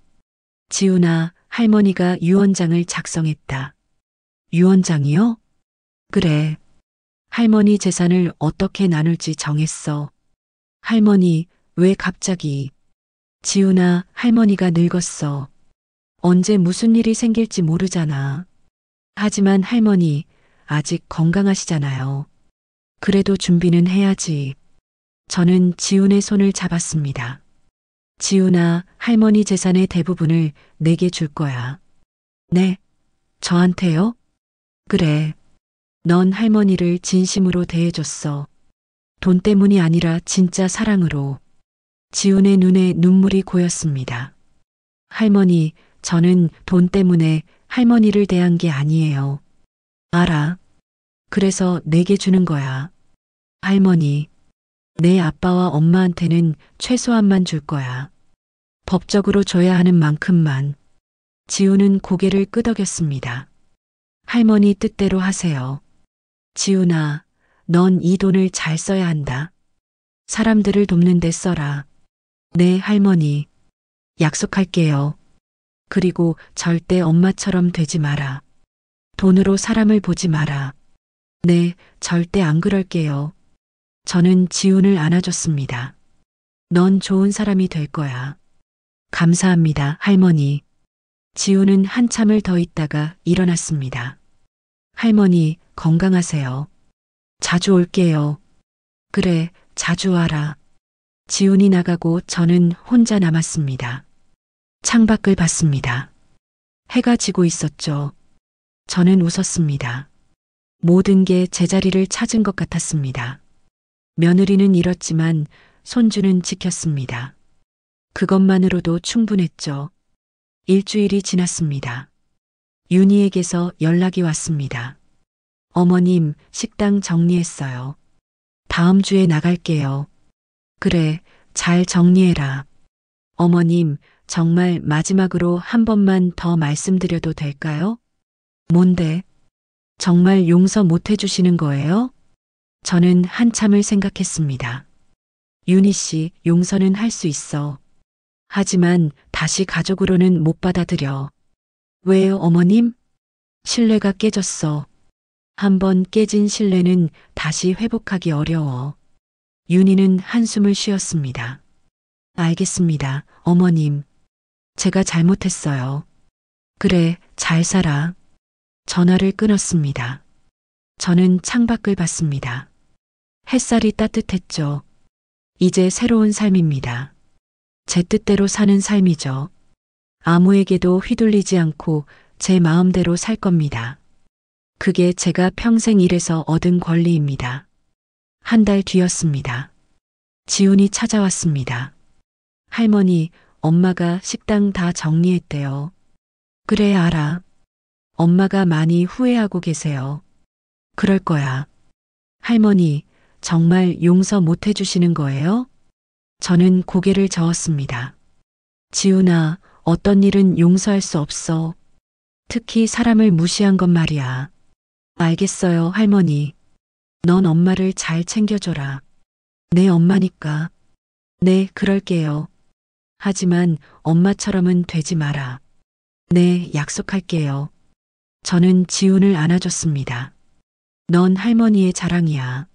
지훈아, 할머니가 유언장을 작성했다. 유언장이요? 그래. 할머니 재산을 어떻게 나눌지 정했어. 할머니, 왜 갑자기? 지훈아, 할머니가 늙었어. 언제 무슨 일이 생길지 모르잖아. 하지만 할머니, 아직 건강하시잖아요. 그래도 준비는 해야지. 저는 지훈의 손을 잡았습니다. 지훈아, 할머니 재산의 대부분을 내게 줄 거야. 네? 저한테요? 그래. 넌 할머니를 진심으로 대해줬어. 돈 때문이 아니라 진짜 사랑으로. 지훈의 눈에 눈물이 고였습니다. 할머니, 저는 돈 때문에 할머니를 대한 게 아니에요. 알아. 그래서 내게 주는 거야. 할머니, 내 아빠와 엄마한테는 최소한만 줄 거야. 법적으로 줘야 하는 만큼만. 지훈은 고개를 끄덕였습니다. 할머니 뜻대로 하세요. 지훈아, 넌 이 돈을 잘 써야 한다. 사람들을 돕는 데 써라. 네, 할머니. 약속할게요. 그리고 절대 엄마처럼 되지 마라. 돈으로 사람을 보지 마라. 네, 절대 안 그럴게요. 저는 지훈을 안아줬습니다. 넌 좋은 사람이 될 거야. 감사합니다, 할머니. 지훈은 한참을 더 있다가 일어났습니다. 할머니, 건강하세요. 자주 올게요. 그래, 자주 와라. 지훈이 나가고 저는 혼자 남았습니다. 창밖을 봤습니다. 해가 지고 있었죠. 저는 웃었습니다. 모든 게 제자리를 찾은 것 같았습니다. 며느리는 잃었지만 손주는 지켰습니다. 그것만으로도 충분했죠. 일주일이 지났습니다. 윤희에게서 연락이 왔습니다. 어머님, 식당 정리했어요. 다음 주에 나갈게요. 그래, 잘 정리해라. 어머님, 정말 마지막으로 한 번만 더 말씀드려도 될까요? 뭔데? 정말 용서 못 해주시는 거예요? 저는 한참을 생각했습니다. 윤희 씨, 용서는 할 수 있어. 하지만 다시 가족으로는 못 받아들여. 왜요, 어머님? 신뢰가 깨졌어. 한번 깨진 신뢰는 다시 회복하기 어려워. 윤희는 한숨을 쉬었습니다. 알겠습니다, 어머님. 제가 잘못했어요. 그래, 잘 살아. 전화를 끊었습니다. 저는 창밖을 봤습니다. 햇살이 따뜻했죠. 이제 새로운 삶입니다. 제 뜻대로 사는 삶이죠. 아무에게도 휘둘리지 않고 제 마음대로 살 겁니다. 그게 제가 평생 일해서 얻은 권리입니다. 한 달 뒤였습니다. 지훈이 찾아왔습니다. 할머니, 엄마가 식당 다 정리했대요. 그래, 알아. 엄마가 많이 후회하고 계세요. 그럴 거야. 할머니, 정말 용서 못 해주시는 거예요? 저는 고개를 저었습니다. 지훈아, 어떤 일은 용서할 수 없어. 특히 사람을 무시한 건 말이야. 알겠어요, 할머니. 넌 엄마를 잘 챙겨줘라. 내 엄마니까. 네, 그럴게요. 하지만 엄마처럼은 되지 마라. 네, 약속할게요. 저는 지훈을 안아줬습니다. 넌 할머니의 자랑이야.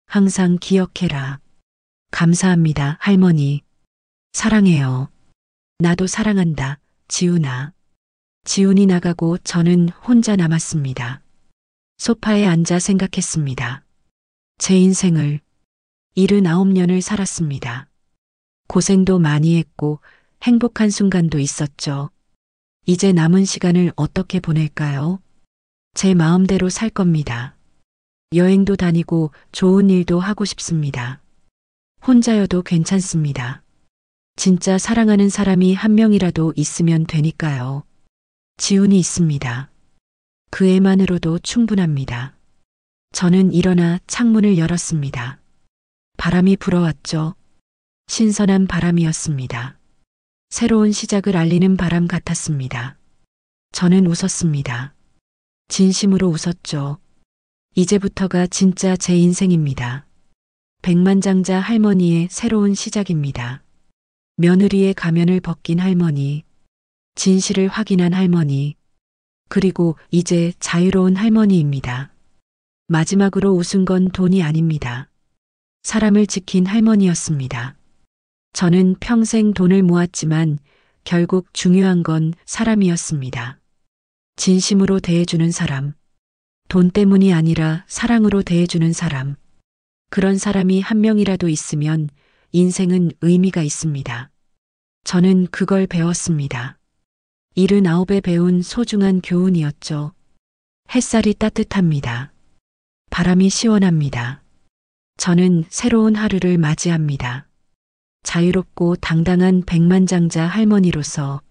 항상 기억해라. 감사합니다, 할머니. 사랑해요. 나도 사랑한다, 지훈아. 지훈이 나가고 저는 혼자 남았습니다. 소파에 앉아 생각했습니다. 제 인생을 79년을 살았습니다. 고생도 많이 했고 행복한 순간도 있었죠. 이제 남은 시간을 어떻게 보낼까요? 제 마음대로 살 겁니다. 여행도 다니고 좋은 일도 하고 싶습니다. 혼자여도 괜찮습니다. 진짜 사랑하는 사람이 한 명이라도 있으면 되니까요. 지훈이 있습니다. 그 애만으로도 충분합니다. 저는 일어나 창문을 열었습니다. 바람이 불어왔죠. 신선한 바람이었습니다. 새로운 시작을 알리는 바람 같았습니다. 저는 웃었습니다. 진심으로 웃었죠. 이제부터가 진짜 제 인생입니다. 백만장자 할머니의 새로운 시작입니다. 며느리의 가면을 벗긴 할머니, 진실을 확인한 할머니, 그리고 이제 자유로운 할머니입니다. 마지막으로 웃은 건 돈이 아닙니다. 사람을 지킨 할머니였습니다. 저는 평생 돈을 모았지만 결국 중요한 건 사람이었습니다. 진심으로 대해주는 사람, 돈 때문이 아니라 사랑으로 대해주는 사람, 그런 사람이 한 명이라도 있으면 인생은 의미가 있습니다. 저는 그걸 배웠습니다. 79에 배운 소중한 교훈이었죠. 햇살이 따뜻합니다. 바람이 시원합니다. 저는 새로운 하루를 맞이합니다. 자유롭고 당당한 백만장자 할머니로서